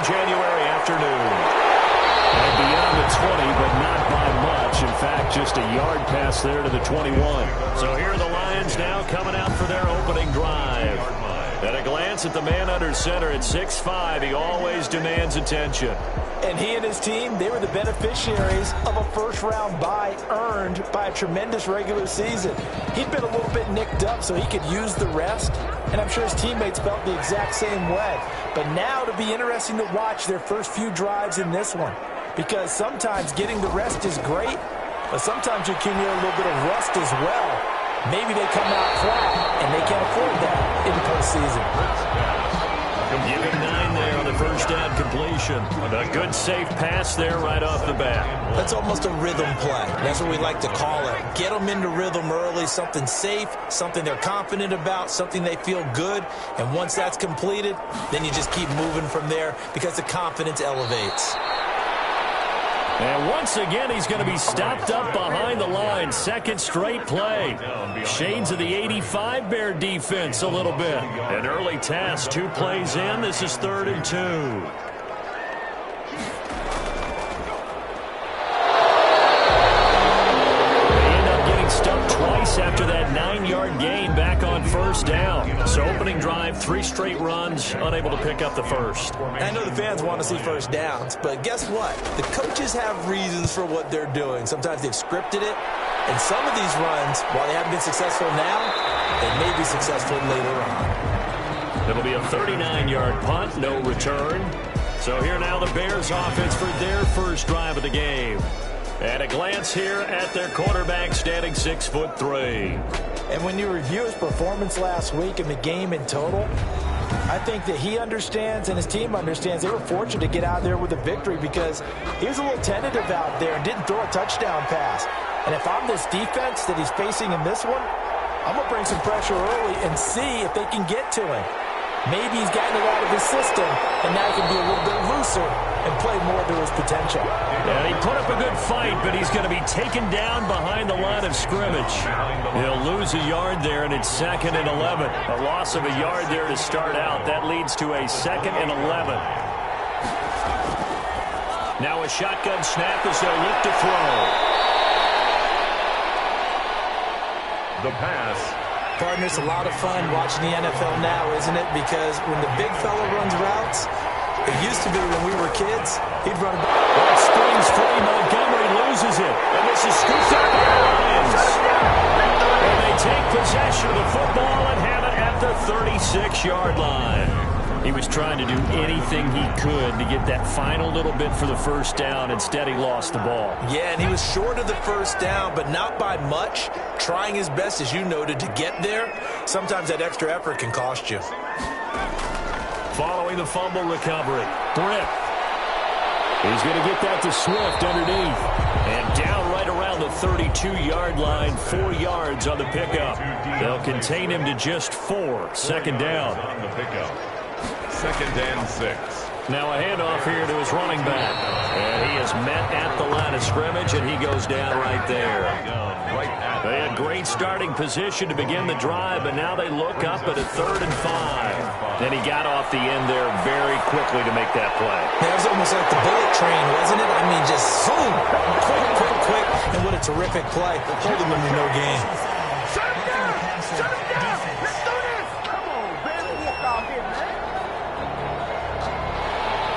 January afternoon. And beyond the 20, but not by much. In fact, just a yard pass there to the 21. So here are the Lions now coming out for their opening drive. At a glance at the man under center at 6'5", he always demands attention. And he and his team, they were the beneficiaries of a first-round bye earned by a tremendous regular season. He'd been a little bit nicked up, so he could use the rest. And I'm sure his teammates felt the exact same way. But now it'll be interesting to watch their first few drives in this one. Because sometimes getting the rest is great, but sometimes you accumulate a little bit of rust as well. Maybe they come out flat, and they can't afford that in the postseason. Give him 9 there on the first down completion. A good, safe pass there right off the bat. That's almost a rhythm play. That's what we like to call it. Get them into rhythm early, something safe, something they're confident about, something they feel good. And once that's completed, then you just keep moving from there because the confidence elevates. And once again, he's going to be stopped up behind the line. Second straight play. Shades of the 85 Bear defense a little bit. An early task, 2 plays in. This is 3rd and 2. They end up getting stumped twice after that 9-yard gain back on first down. So opening drive, 3 straight runs, unable to pick up the first. I know the fans want to see first downs, but guess what? The coaches have reasons for what they're doing. Sometimes they've scripted it, and some of these runs, while they haven't been successful now, they may be successful later on. It'll be a 39-yard punt, no return. So here now the Bears offense for their first drive of the game. At a glance here at their quarterback standing 6'3". And when you review his performance last week in the game in total, I think that he understands and his team understands they were fortunate to get out there with a victory because he was a little tentative out there and didn't throw a touchdown pass. And if I'm this defense that he's facing in this one, I'm going to bring some pressure early and see if they can get to him. Maybe he's gotten it out of his system, and now he can be a little bit looser and play more to his potential. Yeah, he put up a good fight, but he's going to be taken down behind the line of scrimmage. He'll lose a yard there, and it's 2nd and 11. A loss of a yard there to start out. That leads to a 2nd and 11. Now a shotgun snap as they'll look to throw. The pass. Partner, it's a lot of fun watching the NFL now, isn't it? Because when the big fella runs routes, it used to be when we were kids, he'd run a... That springs free. Montgomery loses it. And this is scooped up by the Lions. And they take possession of the football and have it at the 36-yard line. He was trying to do anything he could to get that final little bit for the first down. Instead, he lost the ball. Yeah, and he was short of the first down, but not by much. Trying his best, as you noted, to get there. Sometimes that extra effort can cost you. Following the fumble recovery, Britt. He's going to get that to Swift underneath. And down right around the 32-yard line, 4 yards on the pickup. They'll contain him to just 4. Second down. On the pickup. 2nd and 6. Now a handoff here to his running back. And he is met at the line of scrimmage, and he goes down right there. They had great starting position to begin the drive, but now they look up at a 3rd and 5. And he got off the end there very quickly to make that play. That was almost like the bullet train, wasn't it? I mean, just zoom, quick, and what a terrific play. Holding them to no gain. Shut him down! Shut him down! Let's do this! Come on, baby. Walk out here, man.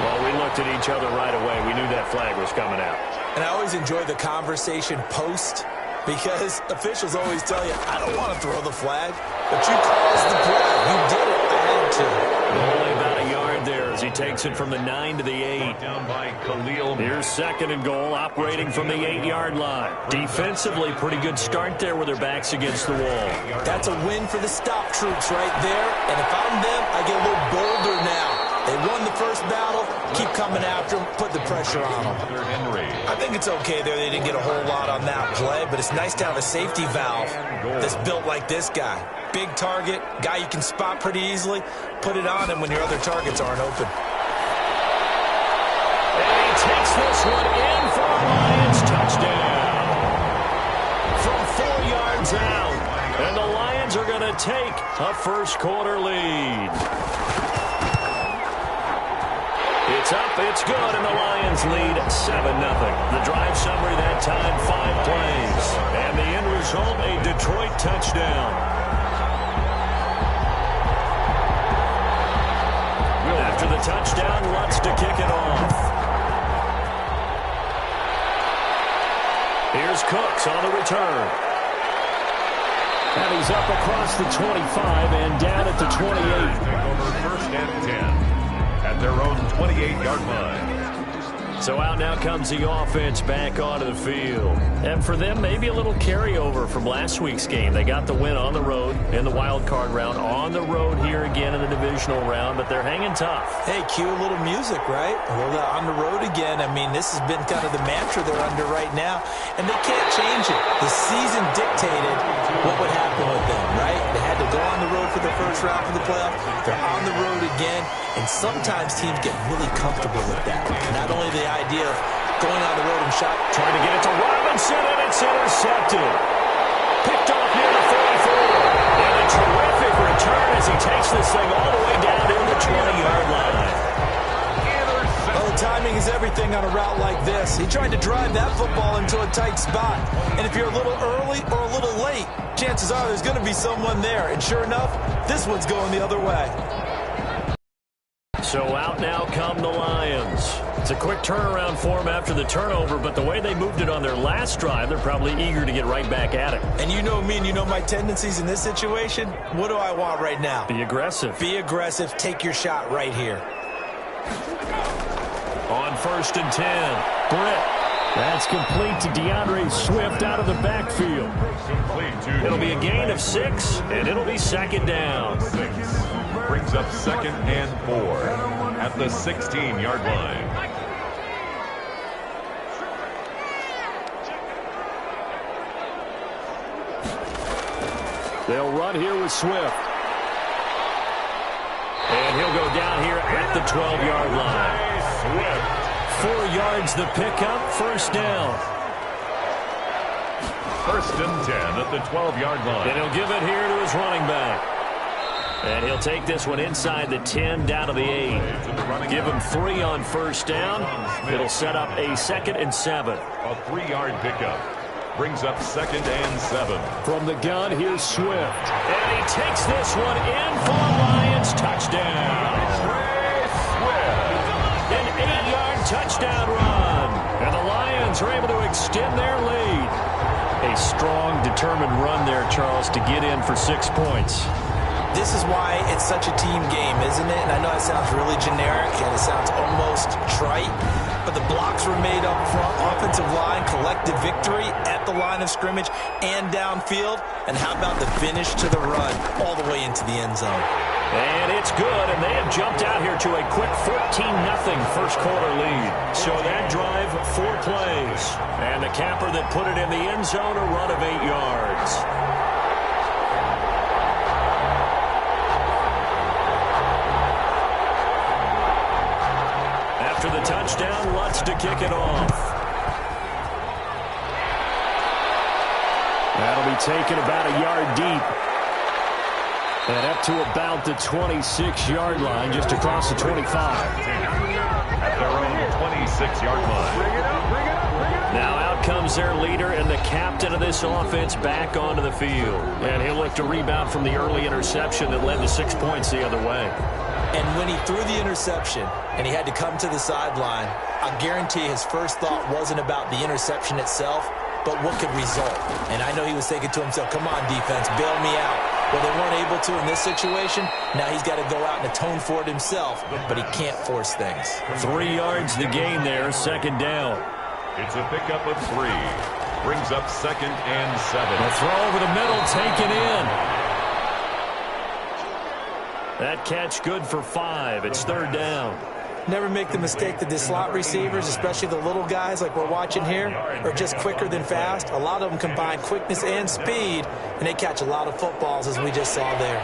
Well, we looked at each other right away. We knew that flag was coming out. And I always enjoy the conversation post because officials always tell you, I don't want to throw the flag, but you caused the play. You did it. I had to. Only about a yard there as he takes it from the 9 to the 8. Down by Khalil. Here's 2nd and goal, operating from the 8-yard line. Defensively, pretty good start there with their backs against the wall. That's a win for the stop troops right there. And if I'm them, I get a little bolder now. They won the first battle. Keep coming after them. Put the pressure on them. I think it's okay there. They didn't get a whole lot on that play, but it's nice to have a safety valve that's built like this guy. Big target, guy you can spot pretty easily. Put it on him when your other targets aren't open. And he takes this one in for a Lions touchdown. From 4 yards out. And the Lions are going to take a first quarter lead. It's up, it's good, and the Lions lead 7-0. The drive summary that time, 5 plays. And the end result, a Detroit touchdown. After the touchdown, Lutz to kick it off. Here's Cooks on the return. And he's up across the 25 and down at the 28. Over first and 10 at their own 28-yard line. So out now comes the offense back onto the field. And for them, maybe a little carryover from last week's game. They got the win on the road in the wild card round, on the road here again in the divisional round, but they're hanging tough. Hey, cue a little music, right? A little on the road again. I mean, this has been kind of the mantra they're under right now, and they can't change it. The season dictated what would happen with them, right? They had to go on the road for the first round for the playoff. They're on the road again, and sometimes teams get really comfortable with that. Not only the idea of going on the road and shot. Trying to get it to Robinson, and it's intercepted. Picked off near the 44. And a terrific return as he takes this thing all the way down to the 20-yard line. Well, the timing is everything on a route like this. He tried to drive that football into a tight spot. And if you're a little early or a little late, chances are there's going to be someone there. And sure enough, this one's going the other way. So out now come the Lions. It's a quick turnaround for them after the turnover, but the way they moved it on their last drive, they're probably eager to get right back at it. And you know me and you know my tendencies in this situation. What do I want right now? Be aggressive. Be aggressive. Take your shot right here. On first and 10, Britt. That's complete to DeAndre Swift out of the backfield. It'll be a gain of 6, and it'll be second down. 6 brings up second and 4 at the 16-yard line. They'll run here with Swift. And he'll go down here at the 12-yard line. Swift. 4 yards the pickup, first down. First and 10 at the 12-yard line. And he'll give it here to his running back. And he'll take this one inside the 10 down to the 8. Give him 3 on first down. It'll set up a 2nd and 7. A 3-yard pickup brings up 2nd and 7. From the gun, here's Swift. And he takes this one in for the Lions. Touchdown. An 8-yard touchdown run. And the Lions are able to extend their lead. A strong, determined run there, Charles, to get in for 6 points. This is why it's such a team game, isn't it? And I know it sounds really generic and it sounds almost trite, but the blocks were made up front, offensive line, collective victory at the line of scrimmage and downfield. And how about the finish to the run all the way into the end zone? And it's good, and they have jumped out here to a quick 14-0 first quarter lead. So that drive, 4 plays. And the capper that put it in the end zone, a run of 8 yards. After the touchdown, Lutz to kick it off. That'll be taken about a yard deep. And up to about the 26-yard line, just across the 25. At their own 26-yard line. Now out comes their leader and the captain of this offense back onto the field. And he'll look to rebound from the early interception that led to 6 points the other way. And when he threw the interception and he had to come to the sideline, I guarantee his first thought wasn't about the interception itself, but what could result. And I know he was thinking to himself, come on, defense, bail me out. Well, they weren't able to in this situation. Now he's got to go out and atone for it himself, but he can't force things. 3 yards the gain there, second down. It's a pickup of 3. Brings up 2nd and 7. A throw over the middle, taken in. That catch good for 5. It's third down. Never make the mistake that the slot receivers, especially the little guys like we're watching here, are just quicker than fast. A lot of them combine quickness and speed, and they catch a lot of footballs, as we just saw there.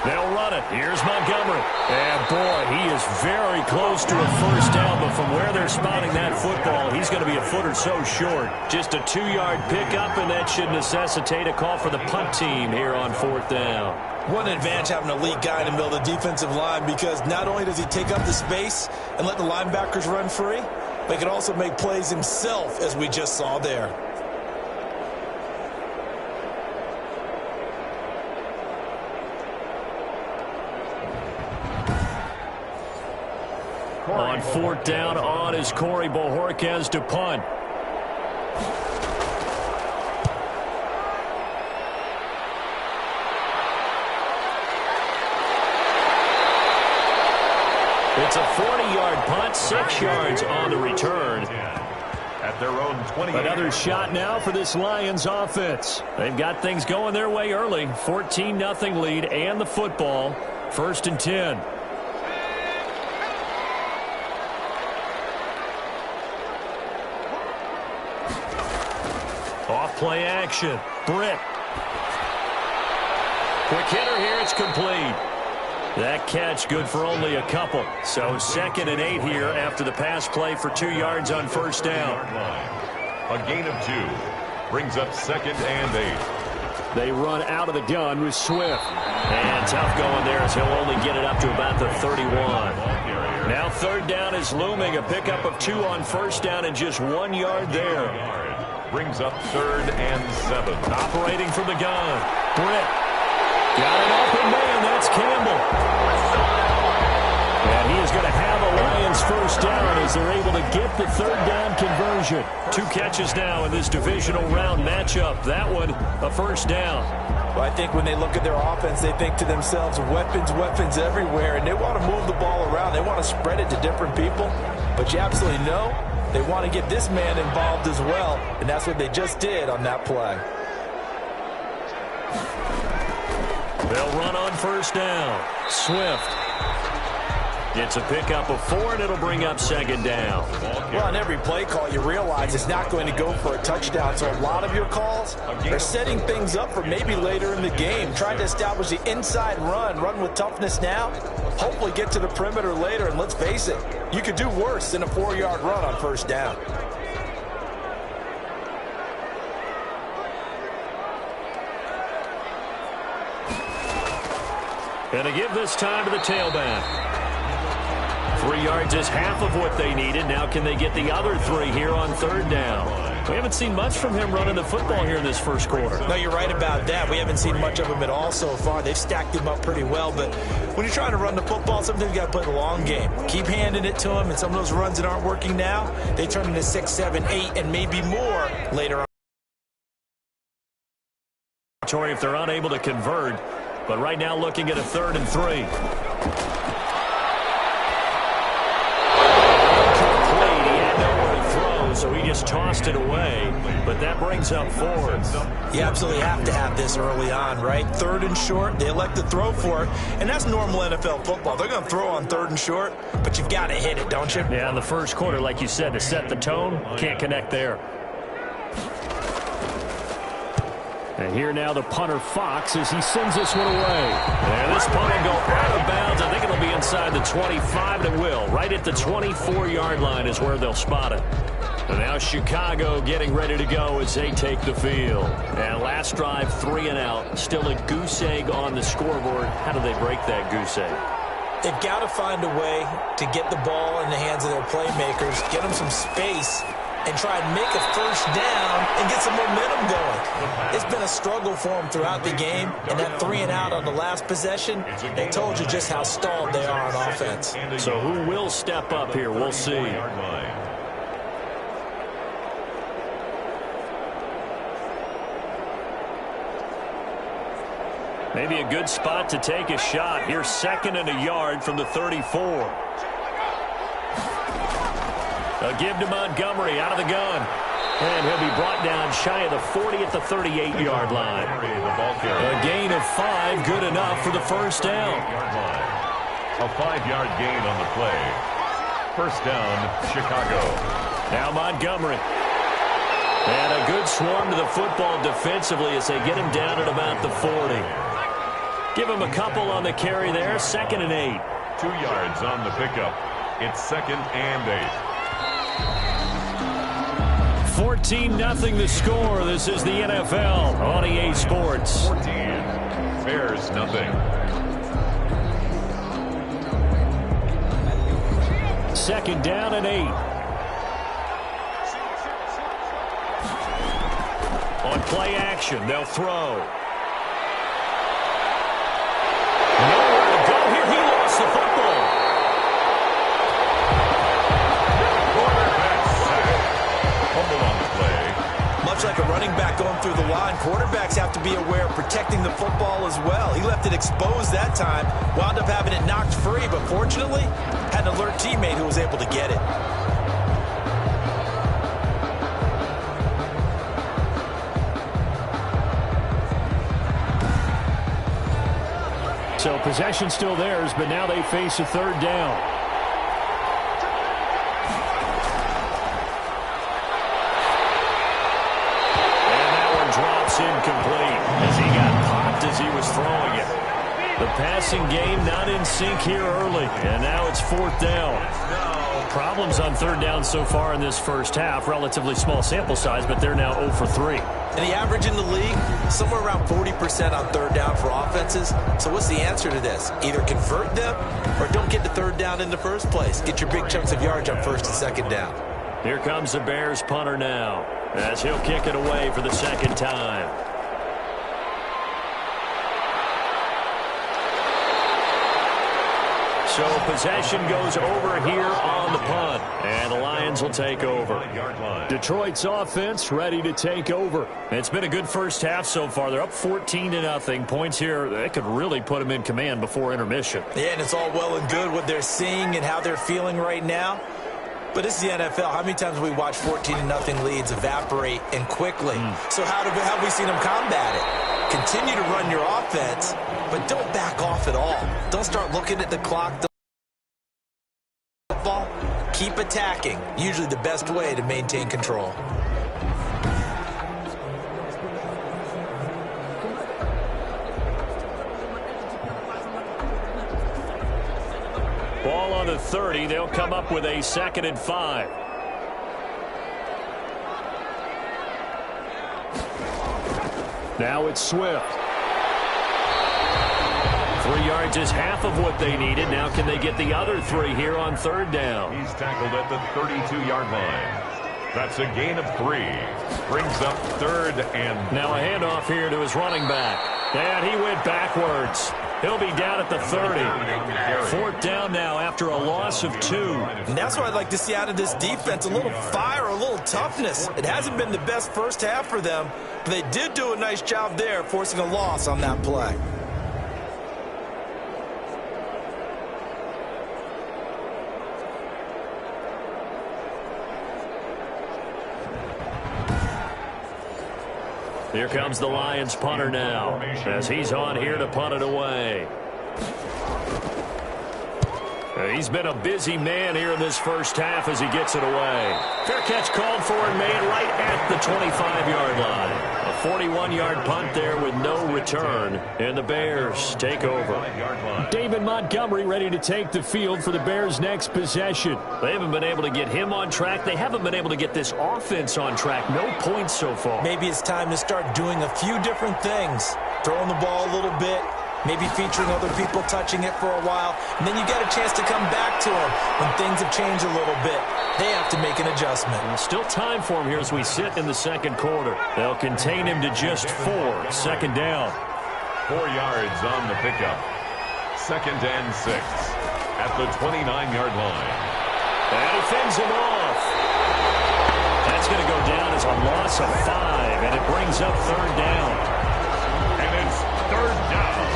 They'll run it. split. Here's Montgomery. And, boy, he is very close to a first down, but from where they're spotting that football, he's going to be a foot or so short. Just a 2-yard pickup, and that should necessitate a call for the punt team here on 4th down. What an advantage having an elite guy in the middle of the defensive line, because not only does he take up the space and let the linebackers run free, but he can also make plays himself, as we just saw there. On 4th down, on is Corey Bojorquez to punt. It's a 40-yard punt, 6 yards on the return. At their own 20. Another shot now for this Lions offense. They've got things going their way early. 14-0 lead and the football. 1st and 10. Off play action. Britt. Quick hitter here. It's complete. That catch good for only a couple. So 2nd and 8 here after the pass play for 2 yards on 1st down. A gain of 2 brings up 2nd and 8. They run out of the gun with Swift. And tough going there as he'll only get it up to about the 31. Now 3rd down is looming. A pickup of 2 on 1st down and just 1 yard there. Brings up 3rd and 7. Operating from the gun. Britt. Got an open man. That's Campbell. And he is going to have a Lions first down as they're able to get the 3rd down conversion. 2 catches now in this divisional round matchup. That one, a first down. Well, I think when they look at their offense, they think to themselves, weapons, weapons everywhere, and they want to move the ball around. They want to spread it to different people. But you absolutely know they want to get this man involved as well, and that's what they just did on that play. They'll run on first down. Swift. It's a pickup of 4, and it'll bring up 2nd down. Well, on every play call, you realize it's not going to go for a touchdown. So a lot of your calls are setting things up for maybe later in the game, trying to establish the inside run with toughness now, hopefully get to the perimeter later. And let's face it, you could do worse than a 4-yard run on first down. And to give this time to the tailback. 3 yards is half of what they needed. Now can they get the other 3 here on 3rd down? We haven't seen much from him running the football here in this first quarter. No, you're right about that. We haven't seen much of him at all so far. They've stacked him up pretty well. But when you're trying to run the football, sometimes you got to play the long game. Keep handing it to him, and some of those runs that aren't working now, they turn into 6, 7, 8, and maybe more later on. If they're unable to convert. But right now looking at a 3rd and 3. He had nowhere to throw, so he just tossed it away. But that brings up 4th. You absolutely have to have this early on, right? 3rd and short, they elect to throw for it. And that's normal NFL football. They're going to throw on 3rd and short, but you've got to hit it, don't you? Yeah, in the first quarter, like you said, to set the tone, can't connect there. And here now the punter Fox as he sends this one away. And this punt will go out of bounds. I think it'll be inside the 25, and it will. Right at the 24-yard line is where they'll spot it. And now Chicago getting ready to go as they take the field. And last drive, 3 and out. Still a goose egg on the scoreboard. How do they break that goose egg? They've got to find a way to get the ball in the hands of their playmakers, get them some space, and try and make a first down and get some momentum going. It's been a struggle for them throughout the game, and that 3 and out on the last possession, they told you just how stalled they are on offense. So who will step up here? We'll see. Maybe a good spot to take a shot. Here's 2nd and a yard from the 34. A give to Montgomery out of the gun. And he'll be brought down shy of the 40 at the 38-yard line. A gain of 5, good enough for the first down. A 5-yard gain on the play. First down, Chicago. Now Montgomery. And a good swarm to the football defensively as they get him down at about the 40. Give him a couple on the carry there. 2nd and 8. 2 yards on the pickup. It's 2nd and 8. 14-0 the score. This is the NFL on EA Sports. 14. Bears nothing. 2nd down and 8. On play action, they'll throw. Nowhere to go here. He lost the football. Quarterback sack. Fumble on the play. Much like a running back going through the line, quarterbacks have to be aware of protecting the football as well. He left it exposed that time, wound up having it knocked free, but fortunately, had an alert teammate who was able to get it. So possession still theirs, but now they face a 3rd down. And that one drops incomplete as he got popped as he was throwing it. The passing game not in sync here early, and now it's 4th down. Problems on 3rd down so far in this first half. Relatively small sample size, but they're now 0 for 3. And the average in the league, somewhere around 40% on 3rd down for offenses. So what's the answer to this? Either convert them or don't get to 3rd down in the first place. Get your big chunks of yards on 1st and 2nd down. Here comes the Bears punter now, as he'll kick it away for the 2nd time. So possession goes over here on the punt, and the Lions will take over. Detroit's offense ready to take over. It's been a good first half so far. They're up 14-0. Points here that could really put them in command before intermission. Yeah, and it's all well and good what they're seeing and how they're feeling right now. But this is the NFL. How many times have we watched 14-0 leads evaporate and quickly? So how have we seen them combat it? Continue to run your offense, but don't back off at all. Don't start looking at the clock. Keep attacking. Usually the best way to maintain control. Ball on the 30. They'll come up with a 2nd and 5. Now it's Swift. 3 yards is half of what they needed. Now can they get the other 3 here on 3rd down? He's tackled at the 32-yard line. That's a gain of 3. Brings up 3rd and... Now a handoff here to his running back. And he went backwards. He'll be down at the 30. 4th down now after a loss of 2. And that's what I'd like to see out of this defense. A little fire, a little toughness. It hasn't been the best first half for them, but they did do a nice job there, forcing a loss on that play. Here comes the Lions punter now, as he's on here to punt it away. He's been a busy man here in this first half as he gets it away. Fair catch called for and made right at the 25-yard line. A 41-yard punt there with no return, and the Bears take over. David Montgomery ready to take the field for the Bears' next possession. They haven't been able to get him on track. They haven't been able to get this offense on track. No points so far. Maybe it's time to start doing a few different things. Throwing the ball a little bit. Maybe featuring other people touching it for a while. And then you get a chance to come back to them when things have changed a little bit. They have to make an adjustment. Still time for him here as we sit in the second quarter. They'll contain him to just 4. 2nd down. 4 yards on the pickup. 2nd and 6 at the 29-yard line. And he fends him off. That's going to go down as a loss of 5, and it brings up 3rd down. And it's 3rd down.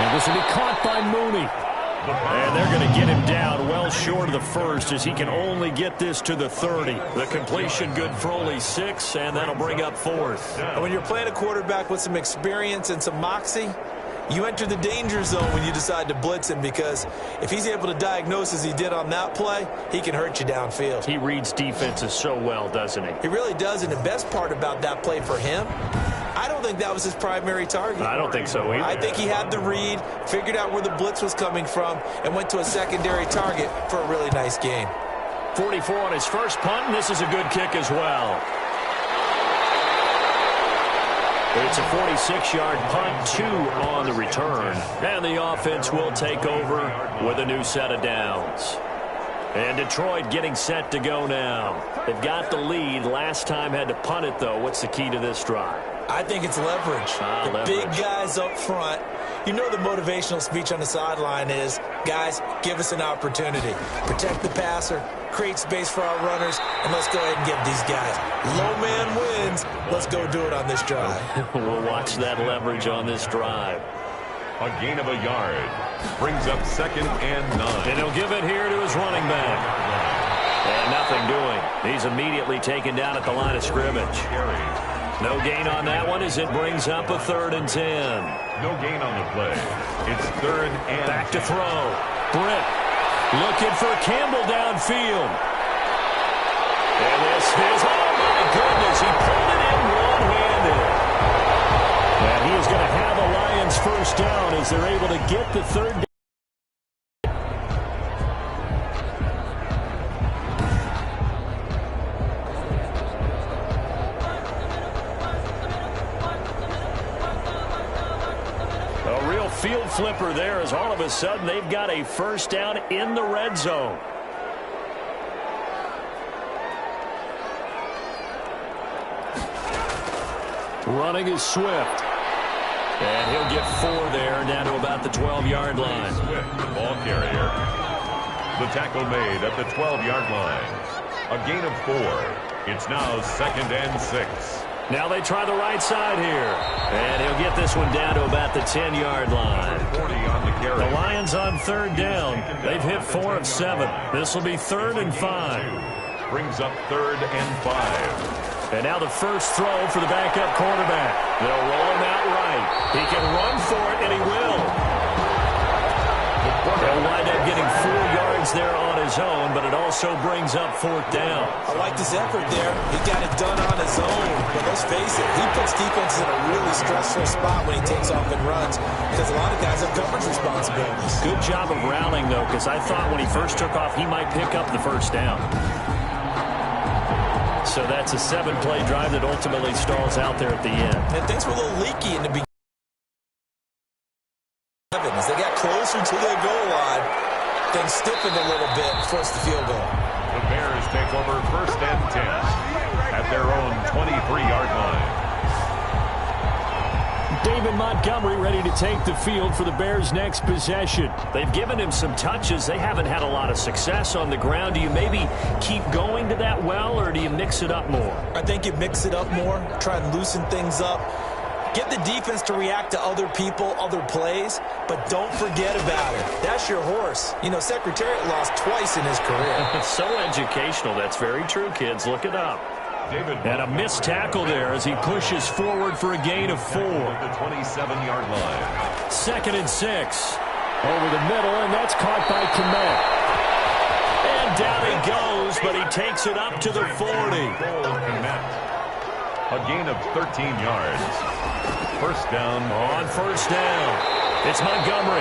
And this will be caught by Mooney. And they're going to get him down well short of the 1st as he can only get this to the 30. The completion good for only 6, and that'll bring up 4th. And when you're playing a quarterback with some experience and some moxie, You enter the danger zone when you decide to blitz him, because if he's able to diagnose as he did on that play, he can hurt you downfield. He reads defenses so well, doesn't he? He really does, and the best part about that play for him, I don't think that was his primary target. I don't think so either. I think he had the read, figured out where the blitz was coming from, and went to a secondary target for a really nice gain. 44 on his first punt, and this is a good kick as well. It's a 46-yard punt, 2 on the return. And the offense will take over with a new set of downs. And Detroit getting set to go now. They've got the lead. Last time had to punt it, though. What's the key to this drive? I think it's leverage. The big guys up front. You know the motivational speech on the sideline is, guys, give us an opportunity. Protect the passer, create space for our runners, and let's go ahead and get these guys. Low man wins. Let's go do it on this drive. We'll watch that leverage on this drive. A gain of a yard. Brings up 2nd and 9. And he'll give it here to his running back. And nothing doing. He's immediately taken down at the line of scrimmage. No gain on that one as it brings up a 3rd and 10. No gain on the play. It's 3rd and back to throw. Britt looking for Campbell downfield. And this is, oh my goodness, he pulled it in one-handed. And he is going to have a Lions first down as they're able to get the 3rd down. Field flipper there as all of a sudden they've got a first down in the red zone. Running is Swift. And he'll get 4 there down to about the 12-yard line. Swift, the ball carrier. The tackle made at the 12-yard line. A gain of 4. It's now 2nd and 6. Now they try the right side here. And he'll get this one down to about the 10-yard line. 40 on the carry. The Lions on 3rd down. They've hit 4 of 7. This will be 3rd and 5. Brings up 3rd and 5. And now the first throw for the backup quarterback. They'll roll him out right. He can run for it, and he will. He'll wind up getting 4 yards there on his own, but it also brings up 4th down. I like his effort there. He got it done on his own. But let's face it, he puts defenses in a really stressful spot when he takes off and runs, because a lot of guys have coverage responsibilities. Good job of rallying, though, because I thought when he first took off, he might pick up the first down. So that's a 7-play drive that ultimately stalls out there at the end. And things were a little leaky in the beginning. As they got closer to the goal line, things stiffened a little bit and forced the field goal. The Bears take over 1st and 10 at their own 23-yard line. David Montgomery ready to take the field for the Bears' next possession. They've given him some touches. They haven't had a lot of success on the ground. Do you maybe keep going to that well, or do you mix it up more? I think you mix it up more, try and loosen things up. Get the defense to react to other people, other plays, but don't forget about it. That's your horse. You know, Secretariat lost twice in his career. It's so educational. That's very true, kids. Look it up. And a missed tackle there as he pushes forward for a gain of 4. The 27-yard line. 2nd and 6. Over the middle, and that's caught by Kmet. And down he goes, but he takes it up to the 40. A gain of 13 yards. First down. On first down, it's Montgomery.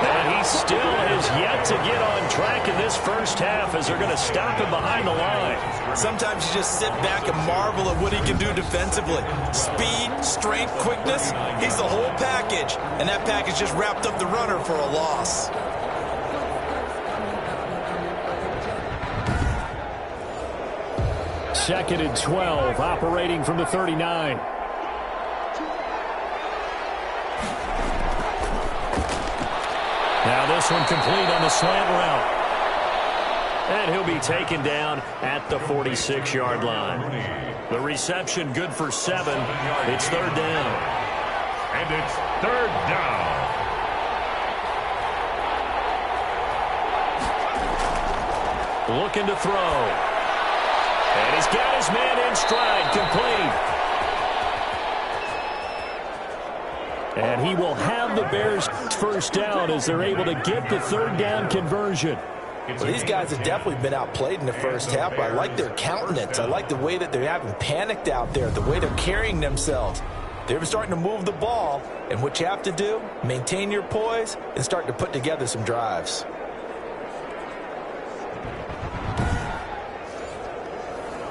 And he still has yet to get on track in this first half as they're going to stop him behind the line. Sometimes you just sit back and marvel at what he can do defensively. Speed, strength, quickness, he's the whole package. And that package just wrapped up the runner for a loss. Second and 12, operating from the 39. Now this one complete on the slant route. And he'll be taken down at the 46-yard line. The reception good for 7. It's 3rd down. And it's 3rd down. Looking to throw. And he's got his man in stride, complete. And he will have the Bears first down as they're able to get the third down conversion. Well, these guys have definitely been outplayed in the first half, but I like their countenance. I like the way that they haven't panicked out there, the way they're carrying themselves. They're starting to move the ball, and what you have to do, maintain your poise and start to put together some drives.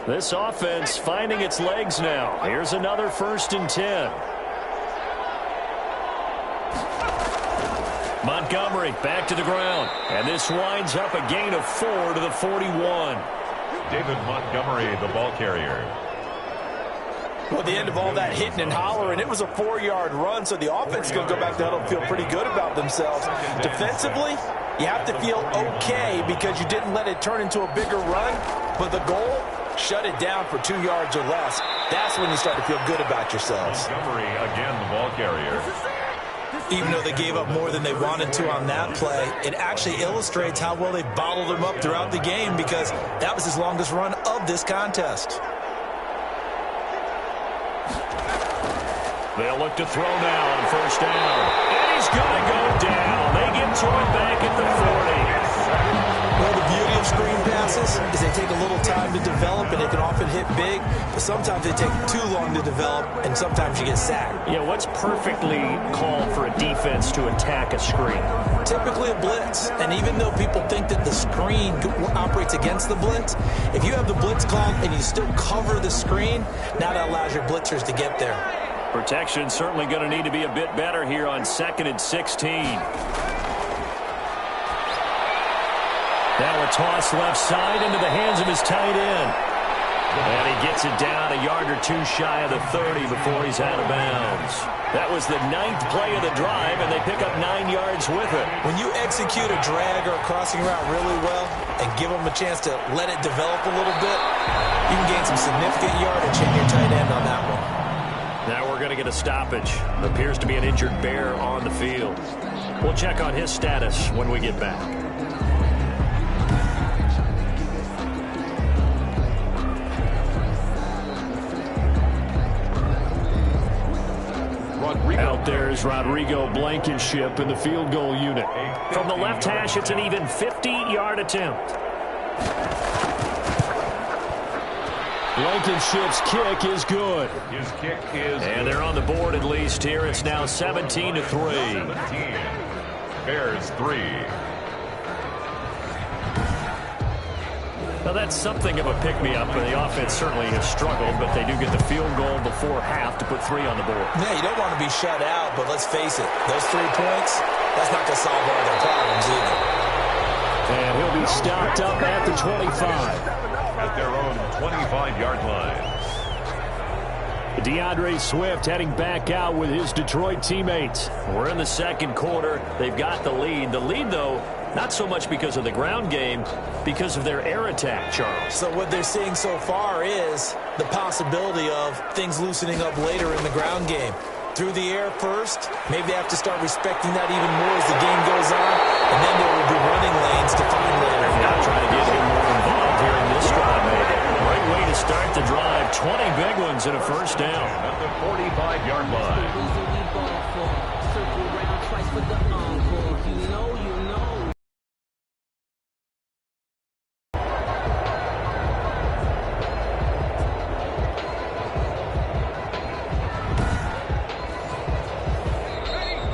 This offense finding its legs now. Here's another 1st and 10. Montgomery back to the ground. And this winds up a gain of 4 to the 41. David Montgomery, the ball carrier. Well, at the end of all that hitting and hollering, it was a 4-yard run, so the offense is going to go back down and feel pretty good about themselves. Defensively, you have to feel okay because you didn't let it turn into a bigger run, but the goal, shut it down for 2 yards or less. That's when you start to feel good about yourselves. Montgomery, again, the ball carrier. Even though they gave up more than they wanted to on that play, it actually illustrates how well they bottled them up throughout the game because that was his longest run of this contest. They'll look to throw now on 1st down. And he's going to go down. They get to it back at the 40. Well, the beauty of screen passes is they take a little time to develop, and they can often hit big, but sometimes they take too long to develop, and sometimes you get sacked. Yeah, what's perfectly called for a defense to attack a screen? Typically a blitz, and even though people think that the screen operates against the blitz, if you have the blitz called and you still cover the screen, now that allows your blitzers to get there. Protection certainly going to need to be a bit better here on 2nd and 16. Now a toss left side into the hands of his tight end. And he gets it down a yard or two shy of the 30 before he's out of bounds. That was the 9th play of the drive, and they pick up 9 yards with it. When you execute a drag or a crossing route really well and give them a chance to let it develop a little bit, you can gain some significant yardage in your tight end on that one. Now we're going to get a stoppage. Appears to be an injured Bear on the field. We'll check on his status when we get back. Out there is Rodrigo Blankenship in the field goal unit. From the left hash, it's an even 50-yard attempt. Blankenship's kick is good. His kick is And they're on the board at least here. It's now 17-3. 17. Bears 3. Now, that's something of a pick-me-up, and the offense certainly has struggled, but they do get the field goal before half to put 3 on the board. Yeah, you don't want to be shut out, but let's face it, those 3 points, that's not going to solve all their problems either. And he'll be stopped up at the 25. At their own 25-yard line. DeAndre Swift heading back out with his Detroit teammates. We're in the 2nd quarter. They've got the lead. The lead, though, not so much because of the ground game, because of their air attack, Charles. So what they're seeing so far is the possibility of things loosening up later in the ground game. Through the air first, maybe they have to start respecting that even more as the game goes on, and then there will be running lanes to find later. Now trying to get him more involved here in this drive, maybe. Great way to start the drive. 20 big ones and a 1st down. At the 45-yard line.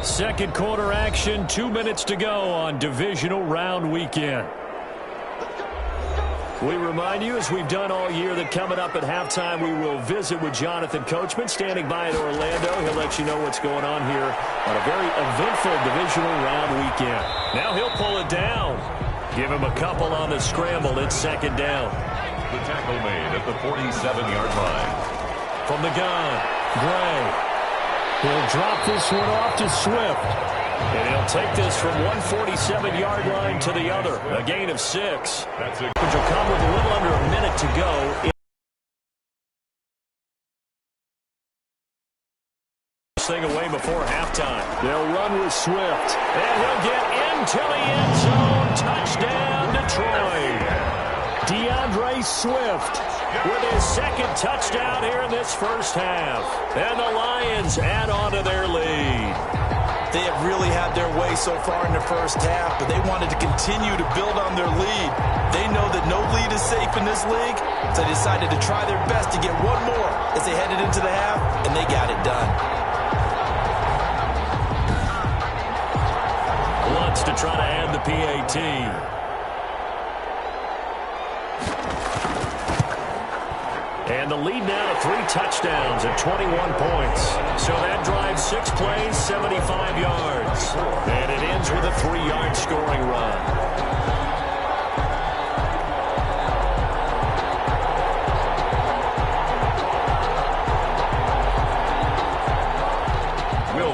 Second quarter action, 2 minutes to go on divisional round weekend. We remind you, as we've done all year, that coming up at halftime, we will visit with Jonathan Coachman, standing by in Orlando. He'll let you know what's going on here on a very eventful divisional round weekend. Now he'll pull it down. Give him a couple on the scramble. It's 2nd down. The tackle made at the 47-yard line. From the gun, Gray. He'll drop this one off to Swift. And he'll take this from 147-yard line to the other. A gain of 6. That's it. Which will come with a little under a minute to go. This thing away before halftime. They'll run with Swift. And he'll get into the end zone. Touchdown, Detroit. DeAndre Swift with his second touchdown here in this first half. And the Lions add on to their lead. They have really had their way so far in the first half, but they wanted to continue to build on their lead. They know that no lead is safe in this league, so they decided to try their best to get one more as they headed into the half, and they got it done. Wants to try to add the PAT. And the lead now to 3 touchdowns at 21 points. So that drives 6 plays, 75 yards. And it ends with a 3-yard scoring run.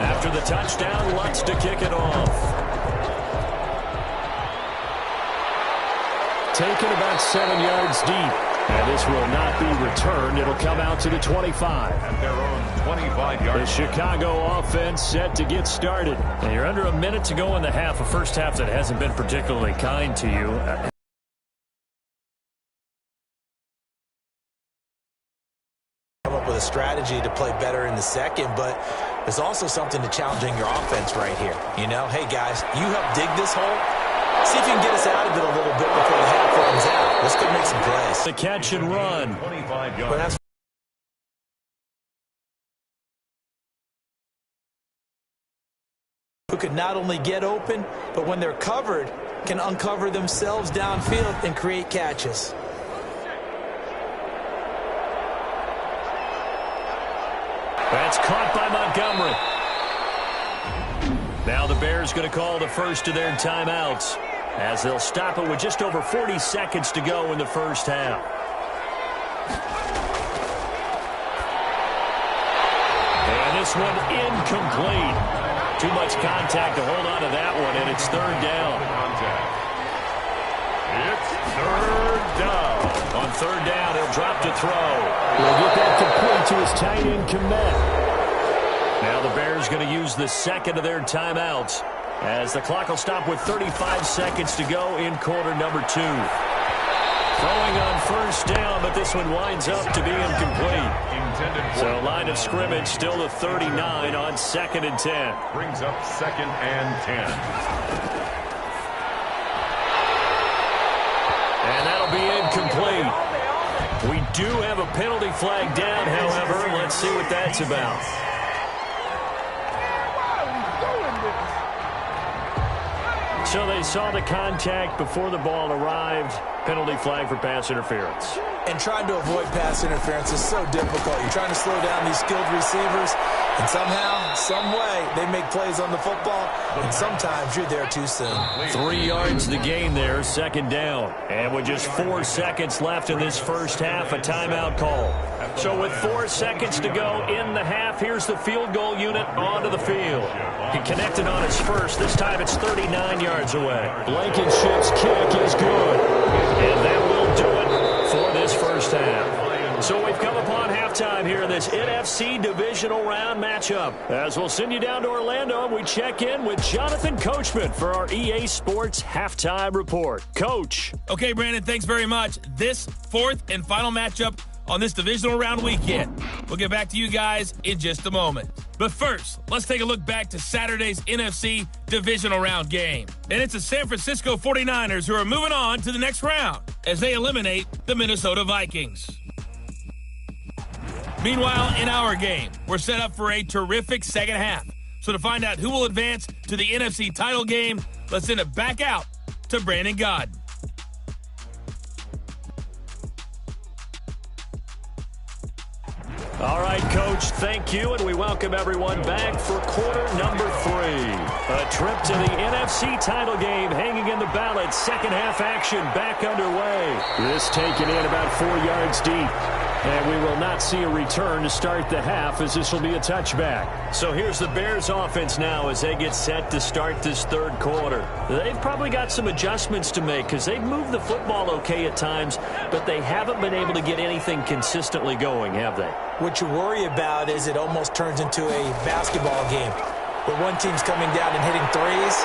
After the touchdown, Lutz to kick it off. Taken about 7 yards deep. And this will not be returned. It'll come out to the 25. At their own 25-yard. The Chicago offense set to get started. And you're under a minute to go in the half, a first half that hasn't been particularly kind to you. Come up with a strategy to play better in the second, but there's also something to challenging your offense right here. You know, hey, guys, you help dig this hole. See if you can get us out of it a little bit before the half runs out. Let's go make some plays. The catch and run. 25 yards. Who could not only get open, but when they're covered, can uncover themselves downfield and create catches. That's caught by Montgomery. Now the Bears going to call the first of their timeouts, as they'll stop it with just over 40 seconds to go in the first half. And this one incomplete. Too much contact to hold on to that one, and it's third down. It's third down. On third down, he'll drop to throw. He'll get that complete to his tight end, Komet. Now the Bears going to use the second of their timeouts, as the clock will stop with 35 seconds to go in quarter number 2. Throwing on first down, but this one winds up to be incomplete. So line of scrimmage still to 39 on 2nd and 10. Brings up 2nd and 10. And that'll be incomplete. We do have a penalty flag down, however. Let's see what that's about. So they saw the contact before the ball arrived. Penalty flag for pass interference. And trying to avoid pass interference is so difficult. You're trying to slow down these skilled receivers, and somehow, some way, they make plays on the football, and sometimes you're there too soon. 3 yards the gain there, 2nd down. And with just 4 seconds left in this first half, a timeout call. So with 4 seconds to go in the half, here's the field goal unit onto the field. He connected on his first. This time it's 39 yards away. Blankenship's kick is good. And that will do it for this first half. So we've come upon halftime here in this NFC divisional round matchup. As we'll send you down to Orlando, and we check in with Jonathan Coachman for our EA Sports Halftime Report. Coach. Okay, Brandon, thanks very much. This 4th and final matchup on this divisional round weekend. We'll get back to you guys in just a moment. But first, let's take a look back to Saturday's NFC divisional round game. And it's the San Francisco 49ers who are moving on to the next round as they eliminate the Minnesota Vikings. Meanwhile, in our game, we're set up for a terrific second half. So to find out who will advance to the NFC title game, let's send it back out to Brandon Godden. All right, Coach, thank you, and we welcome everyone back for quarter number 3. A trip to the NFC title game hanging in the balance. Second half action back underway. This taken in about 4 yards deep. And we will not see a return to start the half, as this will be a touchback. So here's the Bears offense now as they get set to start this third quarter. They've probably got some adjustments to make because they've moved the football okay at times, but they haven't been able to get anything consistently going, have they? What you worry about is it almost turns into a basketball game where one team's coming down and hitting threes,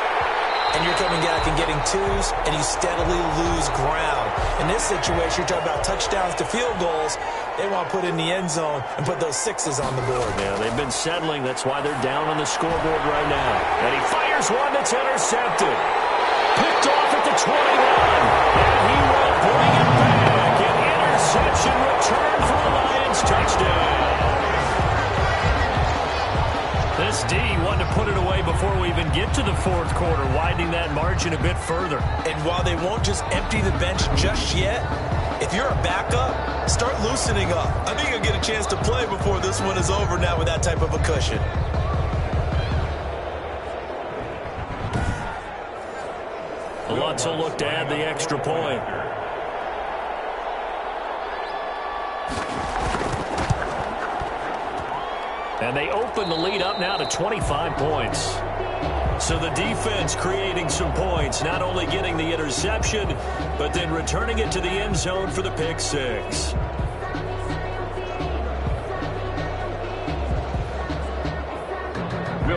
and you're coming back and getting twos, and you steadily lose ground. In this situation, you're talking about touchdowns to field goals. They want to put in the end zone and put those sixes on the board. Yeah, they've been settling. That's why they're down on the scoreboard right now. And he fires one that's intercepted. Picked off at the 21. And he will bring it back. An interception return for a Lions touchdown. This D wanted to put it away before we even get to the fourth quarter, widening that margin a bit further. And while they won't just empty the bench just yet, if you're a backup, start loosening up. I think you'll get a chance to play before this one is over now with that type of a cushion. Lutz will look to add the extra point. And they open the lead up now to 25 points. So the defense creating some points, not only getting the interception, but then returning it to the end zone for the pick six.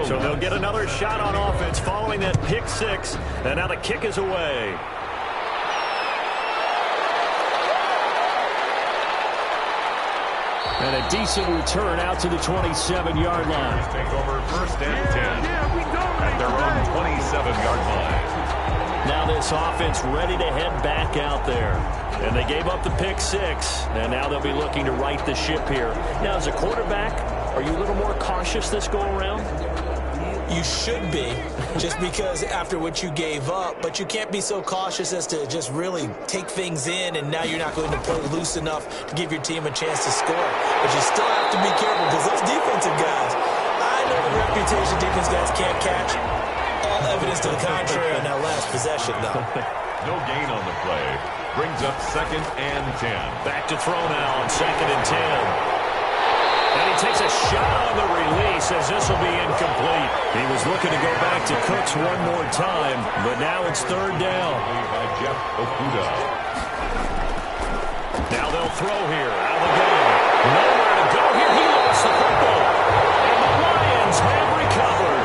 So they'll get another shot on offense following that pick six. And now the kick is away. And a decent return out to the 27-yard line. Take over first and 10 at their own 27-yard line. Now this offense ready to head back out there. And they gave up the pick six. And now they'll be looking to right the ship here. Now as a quarterback, are you a little more cautious this go around? You should be, just because after what you gave up, but you can't be so cautious as to just really take things in, and now you're not going to play loose enough to give your team a chance to score. But you still have to be careful because those defensive guys, I know the reputation defense guys can't catch. All evidence to the contrary on that last possession, though. No gain on the play. Brings up second and 10. Back to throw now on second and 10. And he takes a shot on the release as this will be incomplete. He was looking to go back to Cooks one more time, but now it's third down. By Jeff Okuda. Now they'll throw here out of the gun. Nowhere to go here. He lost the football. And the Lions have recovered.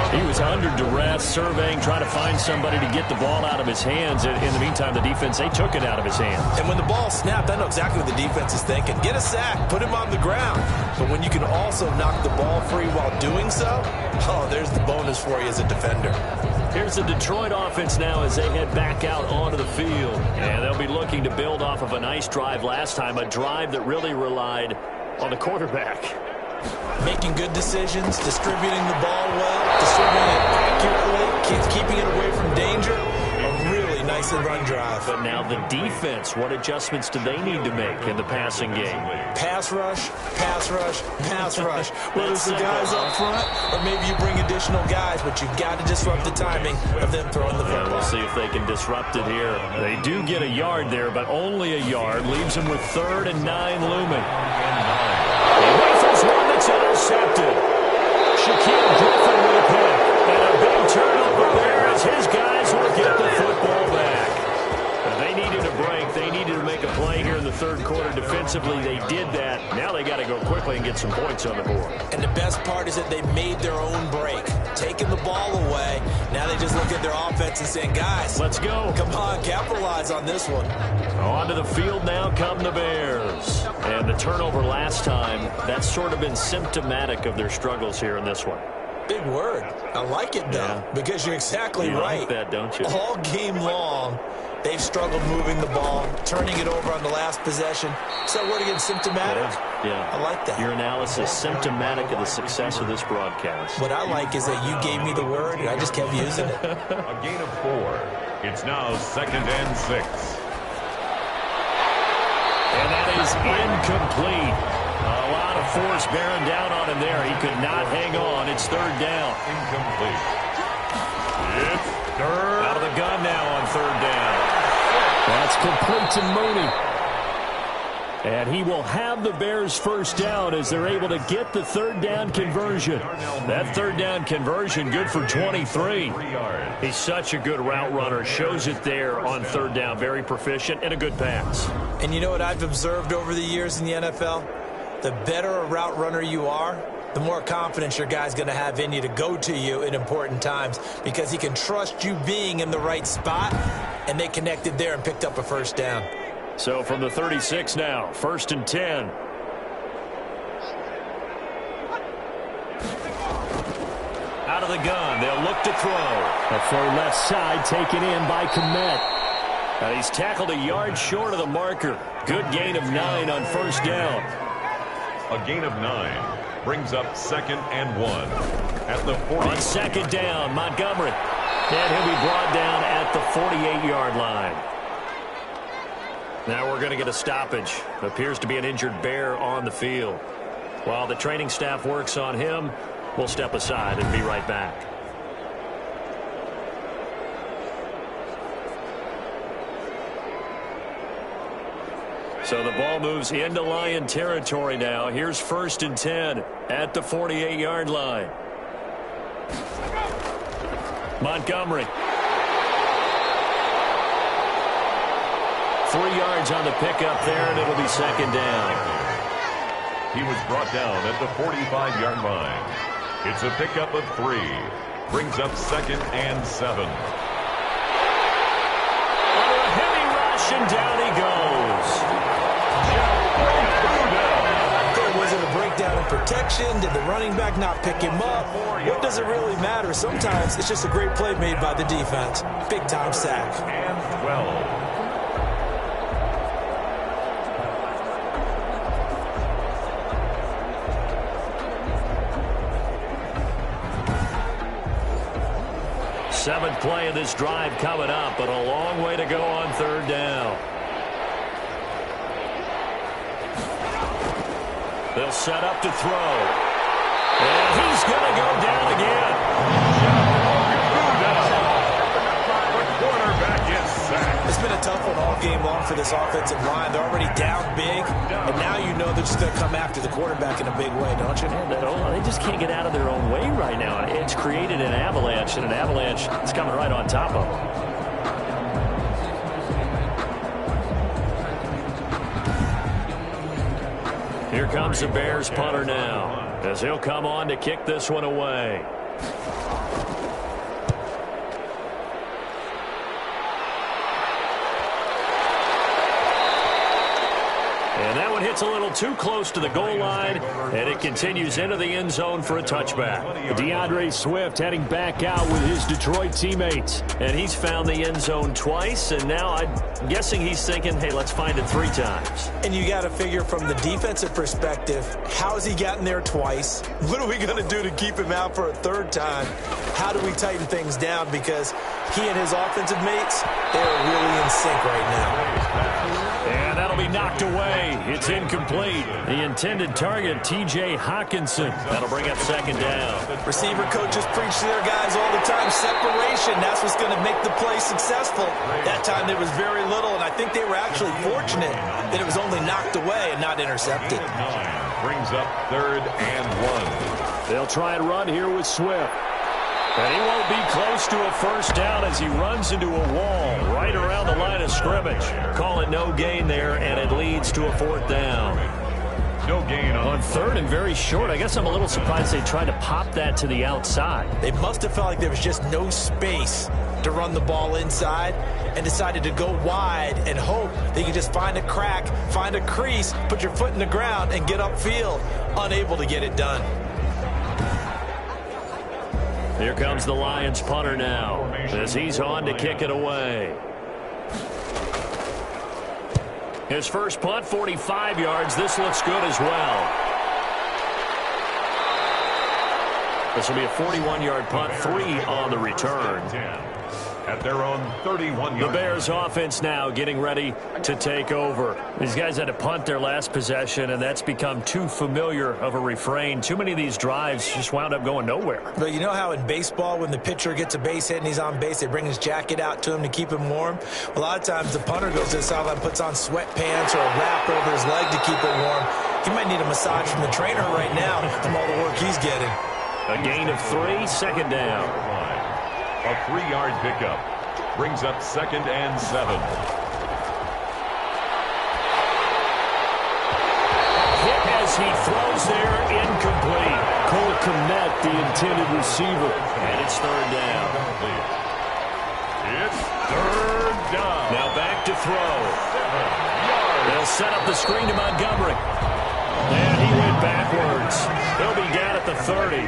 He was under duress, surveying, trying to find somebody to get the ball out of his hands. In the meantime, the defense, they took it out of his hands. And when the ball snapped, I know exactly what the defense is thinking. Get a sack, put him on the ground. But when you can also knock the ball free while doing so, oh, there's the bonus for you as a defender. Here's the Detroit offense now as they head back out onto the field. And they'll be looking to build off of a nice drive last time, a drive that really relied on the quarterback. Making good decisions, distributing the ball well, distributing it accurately, keeping it away from danger. A really nicely run drive. But now the defense, what adjustments do they need to make in the passing game? Pass rush, pass rush, pass rush. Whether it's the guys up front or maybe you bring additional guys, but you've got to disrupt the timing of them throwing the football. We'll see if they can disrupt it here. They do get a yard there, but only a yard. Leaves them with 3rd and 9 looming. He rifles one that's intercepted. Shaquille Griffin with a pick. And a big turnover there as his guys will get the football back. They needed a break. They needed to make a play here in the third quarter defensively. They did that. Now they got to go quickly and get some points on the board. And the best part is that they made their own break. Taking the ball away. Now they just look at their offense and saying, guys, let's go. Come on, capitalize on this one. Onto the field now come the Bears. And the turnover last time, that's sort of been symptomatic of their struggles here in this one. Big word. I like it, though, because you're exactly right. Like that, don't you? All game long, they've struggled moving the ball, turning it over on the last possession. So what again, symptomatic? Yeah. I like that. Your analysis, symptomatic of the success of this broadcast. What I like is that you gave me the word, and I just kept using it. A gain of 4. It's now 2nd and 6. And that is incomplete. A lot of force bearing down on him there. He could not hang on. It's 3rd down. Incomplete. It's 3rd. Out of the gun now on 3rd down. That's complete to Mooney. And he will have the Bears first down as they're able to get the 3rd down conversion. That 3rd down conversion good for 23. He's such a good route runner. Shows it there on 3rd down. Very proficient and a good pass. And you know what I've observed over the years in the NFL? The better a route runner you are, the more confidence your guy's going to have in you to go to you in important times because he can trust you being in the right spot and they connected there and picked up a first down. So from the 36 now, 1st and 10. Out of the gun, they'll look to throw. A throw left side taken in by Komet. And he's tackled a yard short of the marker. Good gain of 9 on first down. A gain of 9 brings up 2nd and 1 at the 40. On 2nd down, Montgomery. And he'll be brought down at the 48-yard line. Now we're going to get a stoppage. Appears to be an injured Bear on the field. While the training staff works on him, we'll step aside and be right back. So the ball moves into Lion territory now. Here's 1st and 10 at the 48-yard line. Montgomery. 3 yards on the pickup there, and it'll be 2nd down. He was brought down at the 45-yard line. It's a pickup of 3. Brings up 2nd and 7. Under a heavy rush, and down he goes. Was it a breakdown in protection? Did the running back not pick him up? What does it really matter? Sometimes it's just a great play made by the defense. Big-time sack. And 12. Seventh play of this drive coming up, but a long way to go on 3rd down. They'll set up to throw. And he's going to go down again. The quarterback is sacked. It's been a tough one all game long for this offensive line. They're already down big, and now you know they're just going to come after the quarterback in a big way, don't you? They just can't get out of their own way right now. It's created an avalanche, and an avalanche is coming right on top of them. Here comes the Bears punter now, as he'll come on to kick this one away. And that one hits a little too close to the goal line, and it continues into the end zone for a touchback. DeAndre Swift heading back out with his Detroit teammates. And he's found the end zone twice, and now I'm guessing he's thinking, hey, let's find it 3 times. And you got to figure from the defensive perspective, how has he gotten there twice? What are we going to do to keep him out for a 3rd time? How do we tighten things down? Because he and his offensive mates, they're really in sync right now. And that'll be knocked away. It's incomplete. The intended target, T.J. Hawkinson. That'll bring up 2nd down. Receiver coaches preach to their guys all the time. Separation, that's what's going to make the play successful. That time there was very little, and I think they were actually fortunate that it was only knocked away and not intercepted. 9 brings up 3rd and 1. They'll try and run here with Swift. And he won't be close to a first down as he runs into a wall right around the line of scrimmage. Call it no gain there, and it leads to a 4th down. No gain On 3rd and very short. I guess I'm a little surprised they tried to pop that to the outside. They must have felt like there was just no space to run the ball inside and decided to go wide and hope they could just find a crack, find a crease, put your foot in the ground, and get upfield. Unable to get it done. Here comes the Lions punter now as he's on to kick it away. His first punt, 45 yards. This looks good as well. This will be a 41-yard punt, 3 on the return. At their own 31-yard. The Bears offense now getting ready to take over. These guys had to punt their last possession, and that's become too familiar of a refrain. Too many of these drives just wound up going nowhere. But you know how in baseball, when the pitcher gets a base hit and he's on base, they bring his jacket out to him to keep him warm? A lot of times the punter goes to the sideline, puts on sweatpants or a wrap over his leg to keep it warm. He might need a massage from the trainer right now from all the work he's getting. A gain of 3, 2nd down. A 3-yard pickup brings up 2nd and 7. Hit as he throws there, incomplete. Cole Komet, the intended receiver. And it's 3rd down. It's third down. Now back to throw. They'll set up the screen to Montgomery. And he went backwards. He'll be down at the 30.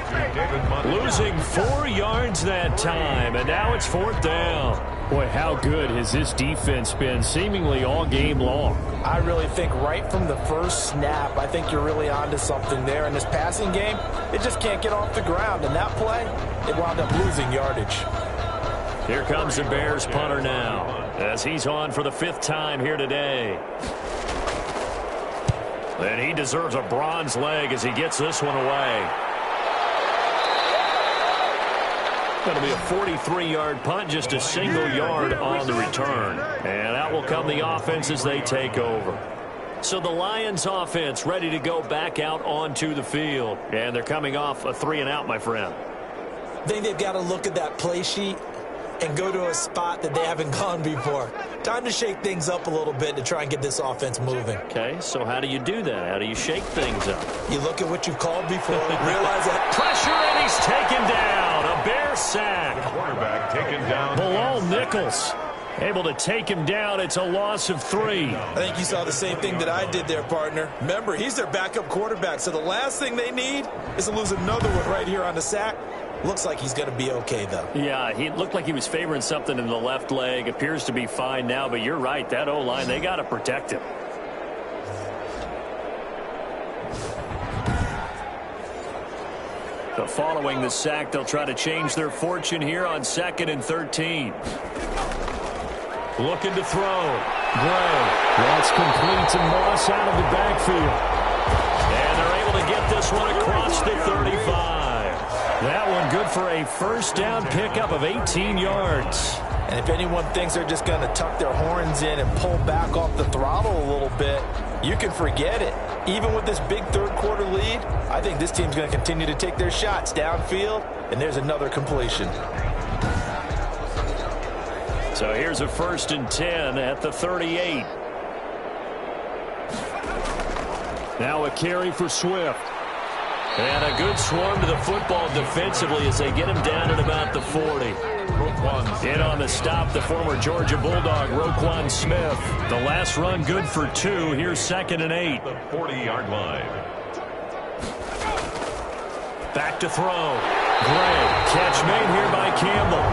Losing 4 yards that time, and now it's 4th down. Boy, how good has this defense been seemingly all game long? I really think right from the first snap, I think you're really onto something there. In this passing game, it just can't get off the ground. And that play, it wound up losing yardage. Here comes the Bears punter now, as he's on for the 5th time here today. And he deserves a bronze leg as he gets this one away. Going to be a 43-yard punt, just a single yard on the return. And out will come the offense as they take over. So the Lions offense ready to go back out onto the field. And they're coming off a 3-and-out, my friend. I think they've got to look at that play sheet and go to a spot that they haven't gone before. Time to shake things up a little bit to try and get this offense moving. Okay, so how do you do that? How do you shake things up? You look at what you've called before, realize that Pressure, and he's taken down. A Bear sack. The quarterback taken down. Bilal Nichols able to take him down. It's a loss of 3. I think you saw the same thing that I did there, partner. Remember, he's their backup quarterback, so the last thing they need is to lose another one right here on the sack. Looks like he's going to be okay, though. Yeah, he looked like he was favoring something in the left leg. Appears to be fine now, but you're right. That O-line, they got to protect him. So following the sack, they'll try to change their fortune here on 2nd and 13. Looking to throw. Gray. That's complete to Moss out of the backfield. And they're able to get this one across the 35. That one good for a 1st down pickup of 18 yards. And if anyone thinks they're just going to tuck their horns in and pull back off the throttle a little bit, you can forget it. Even with this big 3rd quarter lead, I think this team's going to continue to take their shots downfield, and there's another completion. So here's a 1st and 10 at the 38. Now a carry for Swift. And a good swarm to the football defensively as they get him down at about the 40. In on the stop, the former Georgia Bulldog, Roquan Smith. The last run good for 2. Here's 2nd and 8. The 40-yard line. Back to throw. Gray. Catch made here by Campbell.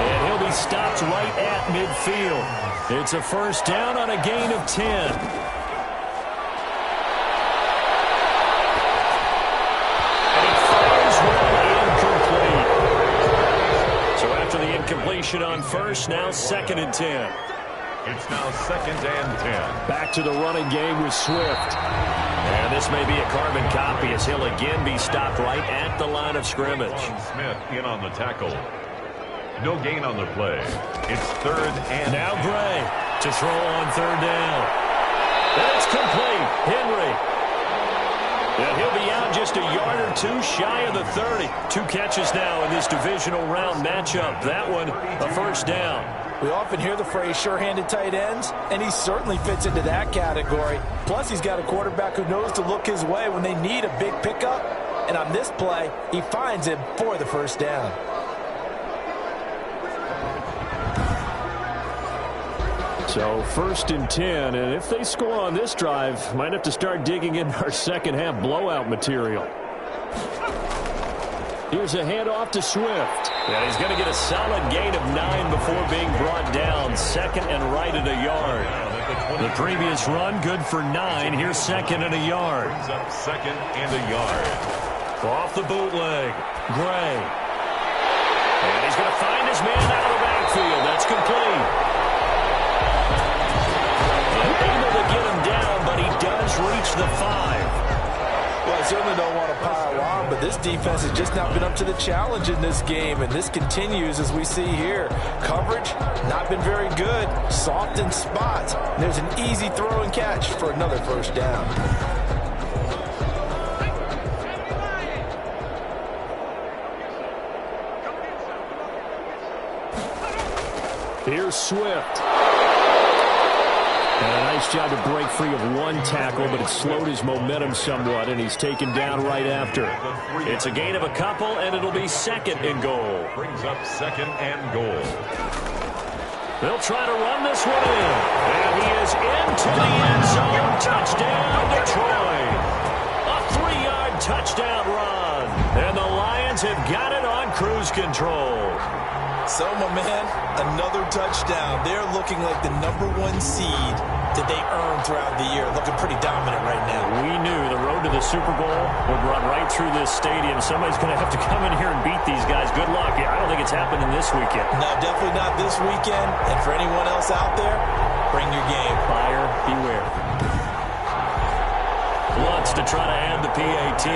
And he'll be stopped right at midfield. It's a 1st down on a gain of 10. Completion on 1st, now 2nd and 10. It's now 2nd and 10. Back to the running game with Swift. And this may be a carbon copy as he'll again be stopped right at the line of scrimmage. Smith in on the tackle. No gain on the play. It's 3rd and now Gray to throw on 3rd down. That's complete. Henry. And he'll be out just a yard or 2 shy of the 30. 2 catches now in this divisional round matchup. That one, a 1st down. We often hear the phrase sure-handed tight ends, and he certainly fits into that category. Plus, he's got a quarterback who knows to look his way when they need a big pickup. And on this play, he finds him for the 1st down. So 1st and 10, and if they score on this drive, might have to start digging in our 2nd half blowout material. Here's a handoff to Swift. Yeah, he's going to get a solid gain of 9 before being brought down. 2nd and right at a yard. The previous run good for 9. Here's 2nd and a yard. Brings up 2nd and a yard. Off the bootleg. Gray. And he's going to find his man out of the backfield. That's complete. Able to get him down, but he does reach the 5. Well, I certainly don't want to pile on, but this defense has just not been up to the challenge in this game, and this continues as we see here. Coverage, not been very good. Soft in spots. And there's an easy throw and catch for another 1st down. Here's Swift. And a nice job to break free of one tackle, but it slowed his momentum somewhat, and he's taken down right after. It's a gain of a couple, and it'll be second and goal. Brings up second and goal. They'll try to run this one in. And he is into the end zone. Touchdown, Detroit. A 3-yard touchdown run. And the Lions have got it on cruise control. So, my man, another touchdown. They're looking like the #1 seed that they earned throughout the year. Looking pretty dominant right now. We knew the road to the Super Bowl would run right through this stadium. Somebody's going to have to come in here and beat these guys. Good luck. I don't think it's happening this weekend. No, definitely not this weekend. And for anyone else out there, bring your game. Buyer beware. Lutz to try to add the PAT.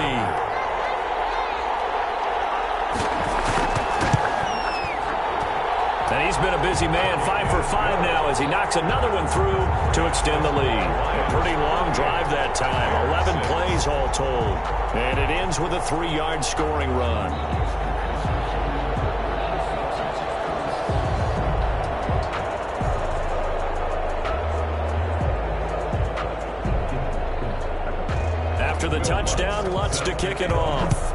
And he's been a busy man, 5 for 5 now as he knocks another one through to extend the lead. A pretty long drive that time, 11 plays all told. And it ends with a 3-yard scoring run. After the touchdown, Lutz to kick it off.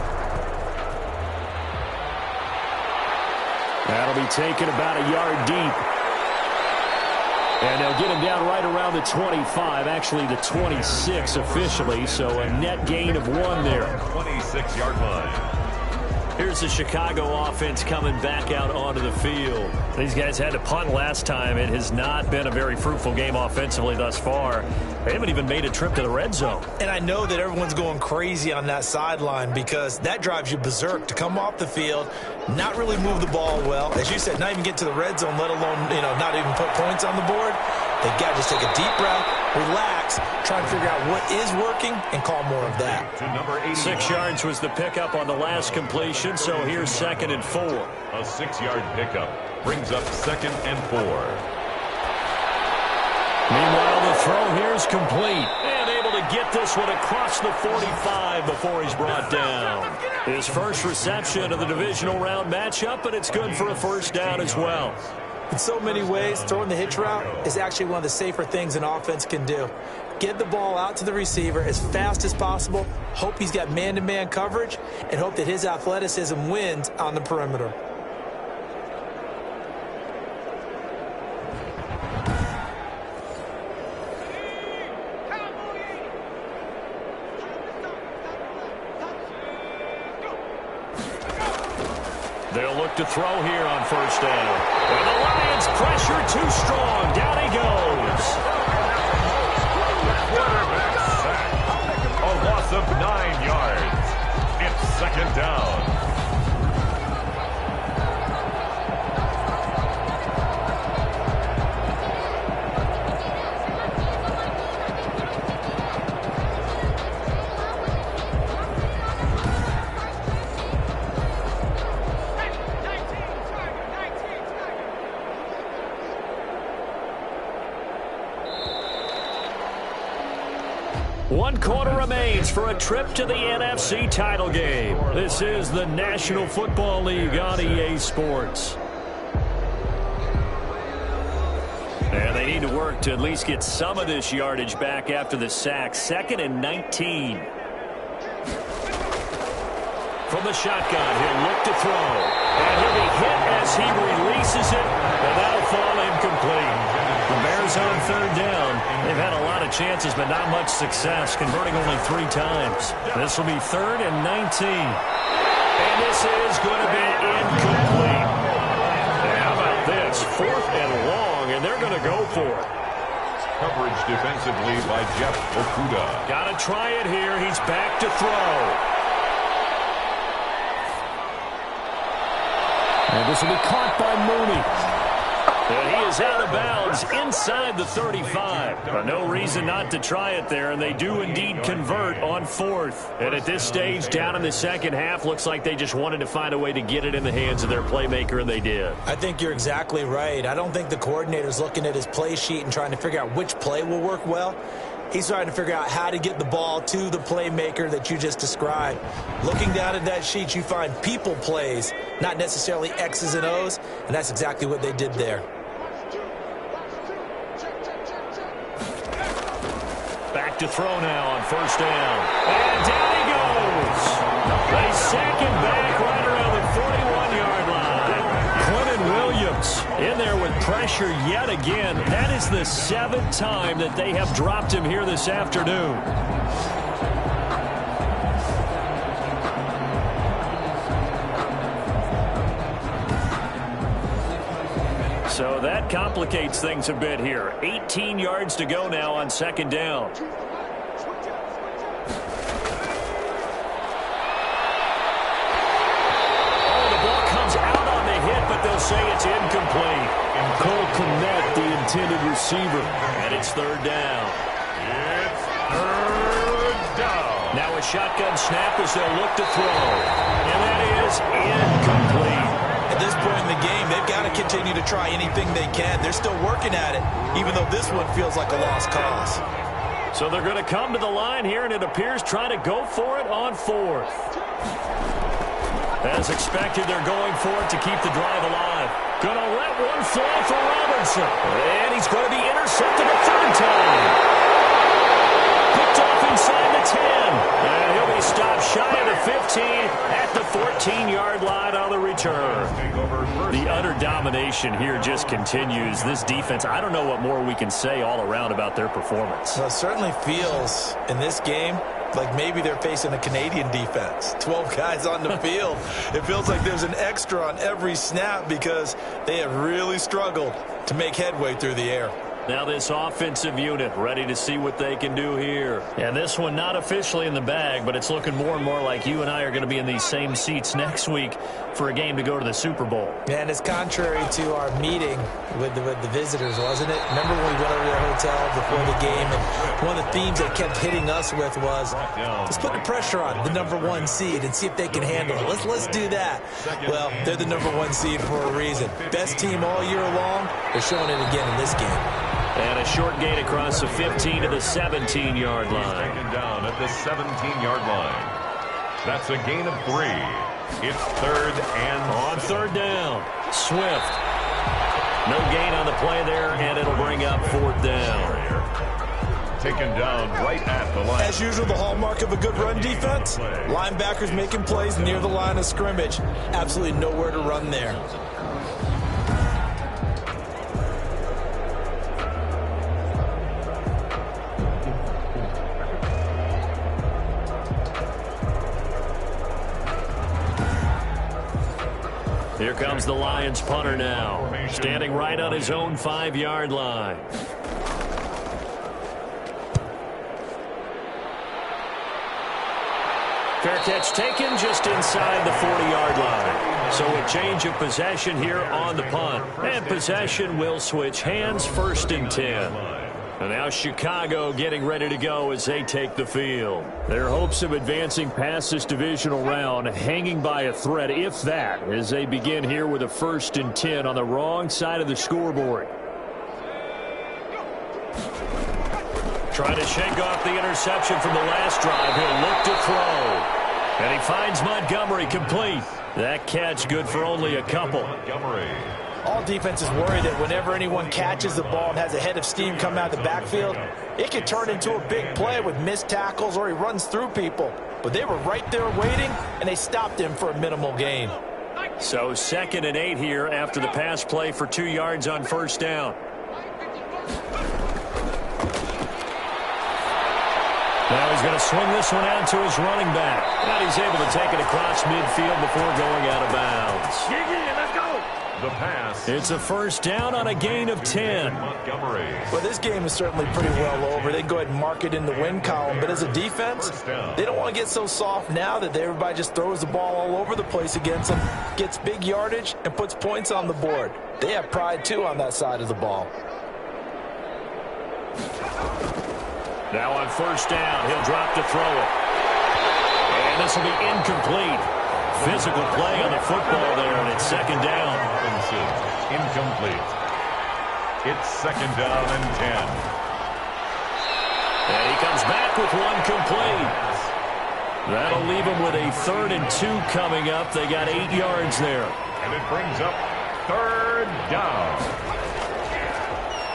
That'll be taken about a yard deep. And they'll get him down right around the 25, actually the 26 officially, so a net gain of 1 there. 26-yard line. Here's the Chicago offense coming back out onto the field. These guys had to punt last time. It has not been a very fruitful game offensively thus far. They haven't even made a trip to the red zone. And I know that everyone's going crazy on that sideline because that drives you berserk to come off the field, not really move the ball well. As you said, not even get to the red zone, let alone, not even put points on the board. They've got to just take a deep breath, relax, try to figure out what is working, and call more of that. To number 80. 6 yards was the pickup on the last completion, so here's 2nd and 4. A 6-yard pickup brings up 2nd and 4. Meanwhile, the throw here is complete. And able to get this one across the 45 before he's brought down. His first reception of the divisional round matchup, but it's good for a first down as well. In so many ways, throwing the hitch route is actually one of the safer things an offense can do. Get the ball out to the receiver as fast as possible, hope he's got man-to-man coverage, and hope that his athleticism wins on the perimeter. They'll look to throw here on first down. And the Lions pressure too strong. Down he goes. Quarterback sack. A loss of 9 yards. It's 2nd down. One quarter remains for a trip to the NFC title game. This is the National Football League on EA Sports. And they need to work to at least get some of this yardage back after the sack. 2nd and 19. From the shotgun, he'll look to throw. And he'll be hit as he releases it, and that'll fall incomplete. The Bears on 3rd down. They've had a lot of chances, but not much success, converting only 3 times. This will be 3rd and 19. And this is going to be incomplete. And how about this? 4th and long, and they're going to go for it. Coverage defensively by Jeff Okuda. Got to try it here. He's back to throw. And this will be caught by Mooney. And he is out of bounds inside the 35. But no reason not to try it there, and they do indeed convert on 4th. And at this stage, down in the second half, looks like they just wanted to find a way to get it in the hands of their playmaker, and they did. I think you're exactly right. I don't think the coordinator's looking at his play sheet and trying to figure out which play will work well. He's trying to figure out how to get the ball to the playmaker that you just described. Looking down at that sheet, you find people plays, not necessarily X's and O's, and that's exactly what they did there. to throw now on first down. And down he goes. They sack him back right around the 41-yard line. Quentin Williams in there with pressure yet again. That is the 7th time that they have dropped him here this afternoon. So that complicates things a bit here. 18 yards to go now on second down. They'll say it's incomplete. And Cole Kmet, the intended receiver. And it's third down. It's third down. Now a shotgun snap as they'll look to throw. And that is incomplete. At this point in the game, they've got to continue to try anything they can. They're still working at it, even though this one feels like a lost cause. So they're going to come to the line here, and it appears trying to go for it on fourth. As expected, they're going for it to keep the drive alive. Going to let one fly for Robinson. And he's going to be intercepted a third time. Picked off inside the 10. And he'll be stopped shy of the 15 at the 14-yard line on the return. The utter domination here just continues. This defense, I don't know what more we can say all around about their performance. Well, it certainly feels in this game like maybe they're facing a Canadian defense. 12 guys on the field. It feels like there's an extra on every snap because they have really struggled to make headway through the air. Now this offensive unit ready to see what they can do here. And this one not officially in the bag, but it's looking more and more like you and I are going to be in these same seats next week for a game to go to the Super Bowl. And it's contrary to our meeting with the visitors, wasn't it? Remember when we went over to the hotel before the game, and one of the themes they kept hitting us with was, let's put the pressure on the #1 seed and see if they can handle it. Let's do that. Well, they're the #1 seed for a reason. Best team all year long. They're showing it again in this game. And a short gain across the 15 to the 17-yard line. Taken down at the 17-yard line. That's a gain of 3. It's third and on third down. Swift. No gain on the play there, and it'll bring up fourth down. taken down right at the line. As usual, the hallmark of a good run defense, linebackers making plays near the line of scrimmage. Absolutely nowhere to run there. Here comes the Lions punter now, standing right on his own 5-yard line. Fair catch taken just inside the 40-yard line. So a change of possession here on the punt. And possession will switch hands, 1st and 10. And now Chicago getting ready to go as they take the field. Their hopes of advancing past this divisional round hanging by a thread, if that, as they begin here with a 1st and 10 on the wrong side of the scoreboard. Trying to shake off the interception from the last drive. He'll look to throw. And he finds Montgomery complete. That catch good for only a couple. Montgomery. All defenses worry that whenever anyone catches the ball and has a head of steam coming out of the backfield, it can turn into a big play with missed tackles or he runs through people. But they were right there waiting, and they stopped him for a minimal gain. So 2nd and 8 here after the pass play for 2 yards on 1st down. Now he's going to swing this one out to his running back. And he's able to take it across midfield before going out of bounds. Let's go. The pass. It's a 1st down on a gain of 10. Montgomery. Well, this game is certainly pretty well over. They can go ahead and mark it in the win column. But as a defense, they don't want to get so soft now that everybody just throws the ball all over the place against them, gets big yardage, and puts points on the board. They have pride, too, on that side of the ball. Now on 1st down, he'll drop to throw it. And this will be incomplete. Physical play on the football there, and it's 2nd down. Incomplete. It's 2nd down and 10. And he comes back with one complete. That'll leave him with a 3rd and 2 coming up. They got 8 yards there. And it brings up 3rd down.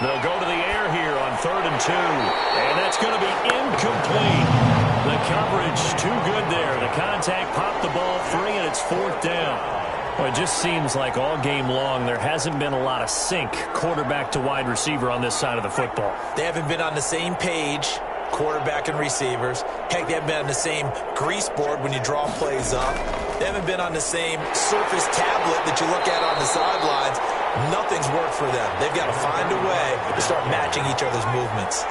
They'll go to the air here on 3rd and 2. And that's going to be incomplete. The coverage too good there. The contact popped the ball free, and it's 4th down. Well, it just seems like all game long there hasn't been a lot of sync quarterback to wide receiver on this side of the football. They haven't been on the same page, quarterback and receivers. Heck, they haven't been on the same grease board when you draw plays up. They haven't been on the same surface tablet that you look at on the sidelines. Nothing's worked for them. They've got to find a way to start matching each other's movements.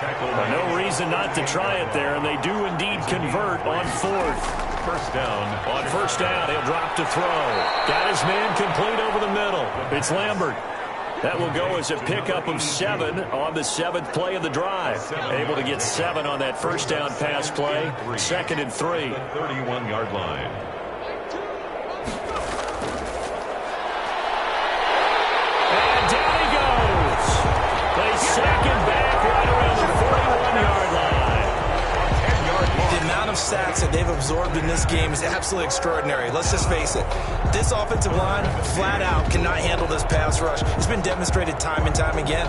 No reason not to try it there, and they do indeed convert on 4th. First down. On 1st down, he'll drop to throw. Got his man complete over the middle. It's Lambert. That will go as a pickup of 7 on the 7th play of the drive. Able to get 7 on that 1st down pass play. 2nd and 3. 31-yard line. And down he goes. They sack him back right around the 41-yard line. The amount of sacks that they've absorbed in this game is absolutely extraordinary. Let's just face it. This offensive line, flat out, cannot handle this pass rush. It's been demonstrated time and time again.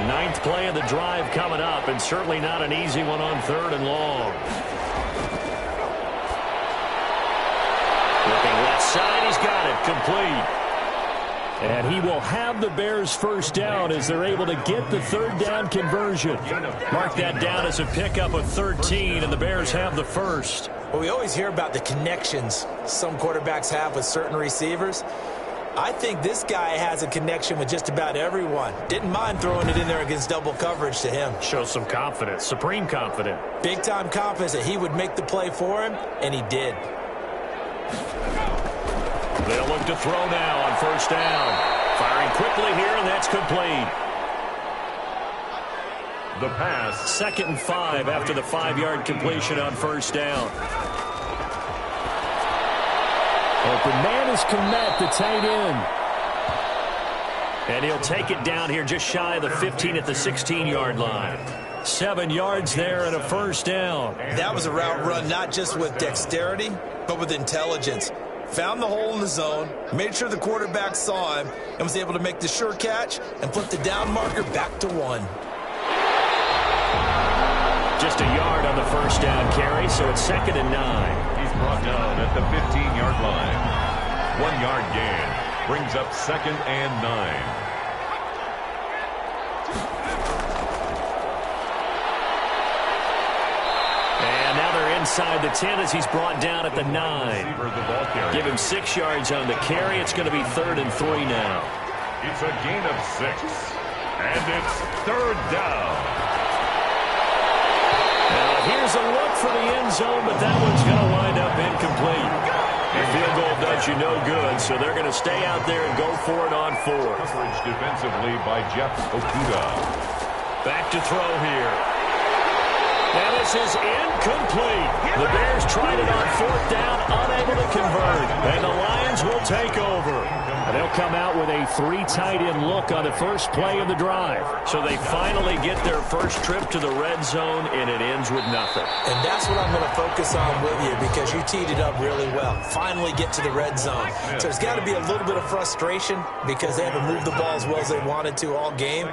9th play of the drive coming up, and certainly not an easy one on 3rd and long. Looking left side, he's got it, complete. And he will have the Bears' 1st down as they're able to get the 3rd down conversion. Mark that down as a pickup of 13, and the Bears have the 1st. Well, we always hear about the connections some quarterbacks have with certain receivers. I think this guy has a connection with just about everyone. Didn't mind throwing it in there against double coverage to him. Shows some confidence, supreme confidence. Big-time confidence that he would make the play for him, and he did. They'll look to throw now on 1st down. Firing quickly here, and that's complete. The pass. 2nd and 5 after the 5-yard completion on 1st down. Open man is Komet, the tight end. And he'll take it down here just shy of the 15 at the 16-yard line. 7 yards there and a 1st down. That was a route run not just with dexterity, but with intelligence. Found the hole in the zone, made sure the quarterback saw him, and was able to make the sure catch and flip the down marker back to 1. Just a yard on the 1st down carry, so it's 2nd and 9. He's brought down at the 15-yard line. 1-yard gain brings up 2nd and 9. Inside the 10 as he's brought down at the 9. Give him 6 yards on the carry. It's going to be 3rd and 3 now. It's a gain of 6. And it's 3rd down. Now here's a look for the end zone, but that one's going to wind up incomplete. The field goal does you no good, so they're going to stay out there and go for it on 4. Coverage defensively by Jeff Okuda. Back to throw here. And this is incomplete. The Bears tried it on 4th down, unable to convert. And the Lions will take over. And they'll come out with a 3 tight end look on the first play of the drive. So they finally get their first trip to the red zone, and it ends with nothing. And that's what I'm going to focus on with you, because you teed it up really well. Finally get to the red zone. So there's got to be a little bit of frustration because they haven't moved the ball as well as they wanted to all game.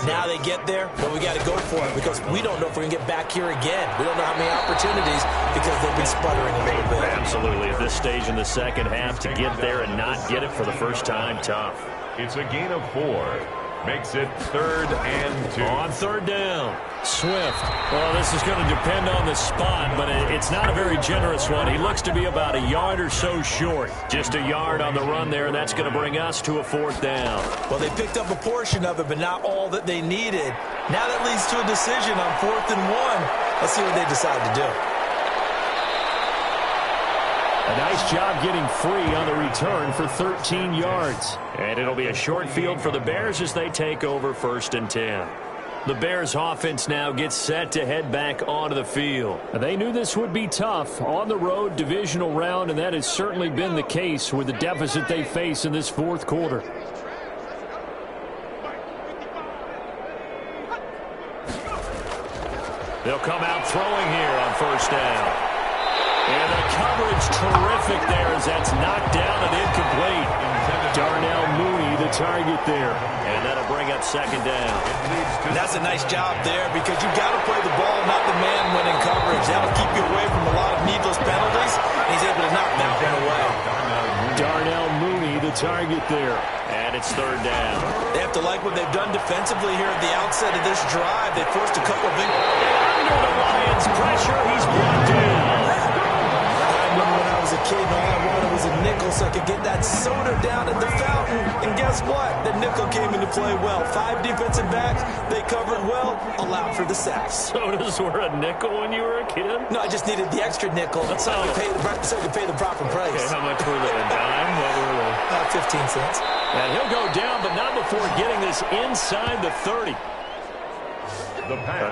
Now they get there, but we got to go for it because we don't know if we're going to get back here again. We don't know how many opportunities because they've been sputtering a little bit. Absolutely. At this stage in the second half, to get there and not get it for the first time, tough. It's a gain of 4. Makes it 3rd and 2. On 3rd down, Swift. Well, this is going to depend on the spot, but it's not a very generous one. He looks to be about a yard or so short. Just a yard on the run there, and that's going to bring us to a 4th down. Well, they picked up a portion of it, but not all that they needed. Now that leads to a decision on 4th and 1. Let's see what they decide to do. A nice job getting free on the return for 13 yards. And it'll be a short field for the Bears as they take over 1st and 10. The Bears offense now gets set to head back onto the field. They knew this would be tough on the road divisional round, and that has certainly been the case with the deficit they face in this 4th quarter. They'll come out throwing here on 1st down. And the coverage terrific there as that's knocked down and incomplete. Darnell Mooney, the target there. And that'll bring up second down. That's a nice job there because you got to play the ball, not the man when in coverage. That'll keep you away from a lot of needless penalties, and he's able to knock that one away. Darnell Mooney, the target there. And it's third down. They have to like what they've done defensively here at the outset of this drive. They forced a couple of Under the Lions' pressure, he's brought down. I remember when I was a kid and all I wanted was a nickel so I could get that soda down at the fountain. And guess what? The nickel came into play well. 5 defensive backs, they covered well, allowed for the sacks. Sodas were a nickel when you were a kid? No, I just needed the extra nickel so I could pay the proper price. Okay, how much were they? A dime? What were they? 15 cents. And he'll go down, but not before getting this inside the 30.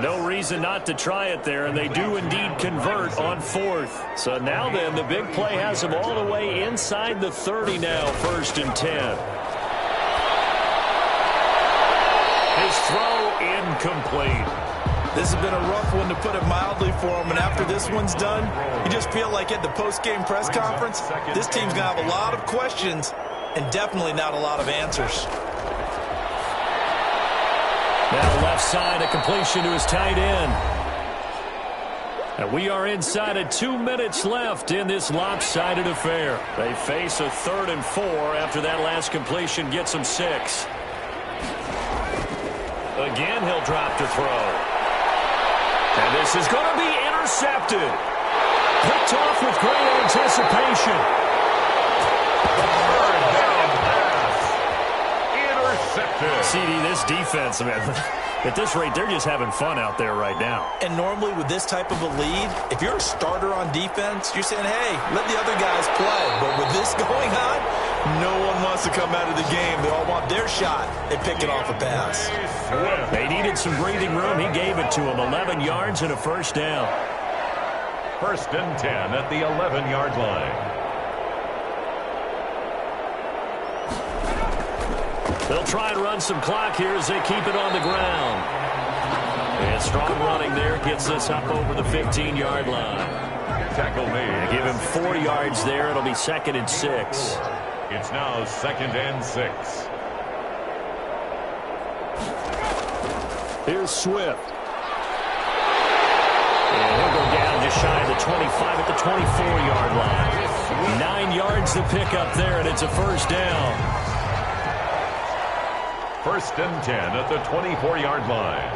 No reason not to try it there, and they do indeed convert on fourth. So now then, the big play has them all the way inside the 30 now, 1st and 10. His throw incomplete. This has been a rough one, to put it mildly, for him. And after this one's done, you just feel like at the post-game press conference, this team's going to have a lot of questions and definitely not a lot of answers. Now left side, a completion to his tight end. And we are inside of 2 minutes left in this lopsided affair. They face a 3rd and 4 after that last completion gets them 6. Again, he'll drop to throw. And this is going to be intercepted. Picked off with great anticipation. CD, this defense, man, at this rate, they're just having fun out there right now. And normally with this type of a lead, if you're a starter on defense, you're saying, hey, let the other guys play. But with this going on, no one wants to come out of the game. They all want their shot at picking off a pass. They needed some breathing room. He gave it to them. 11 yards and a 1st down. 1st and 10 at the 11-yard line. They'll try and run some clock here as they keep it on the ground. And strong running there gets us up over the 15-yard line. Tackle made. They give him 4 yards there. It'll be 2nd and 6. It's now 2nd and 6. Here's Swift. And he'll go down just shy of the 25 at the 24-yard line. 9 yards to pick up there, and it's a 1st down. 1st and 10 at the 24-yard line.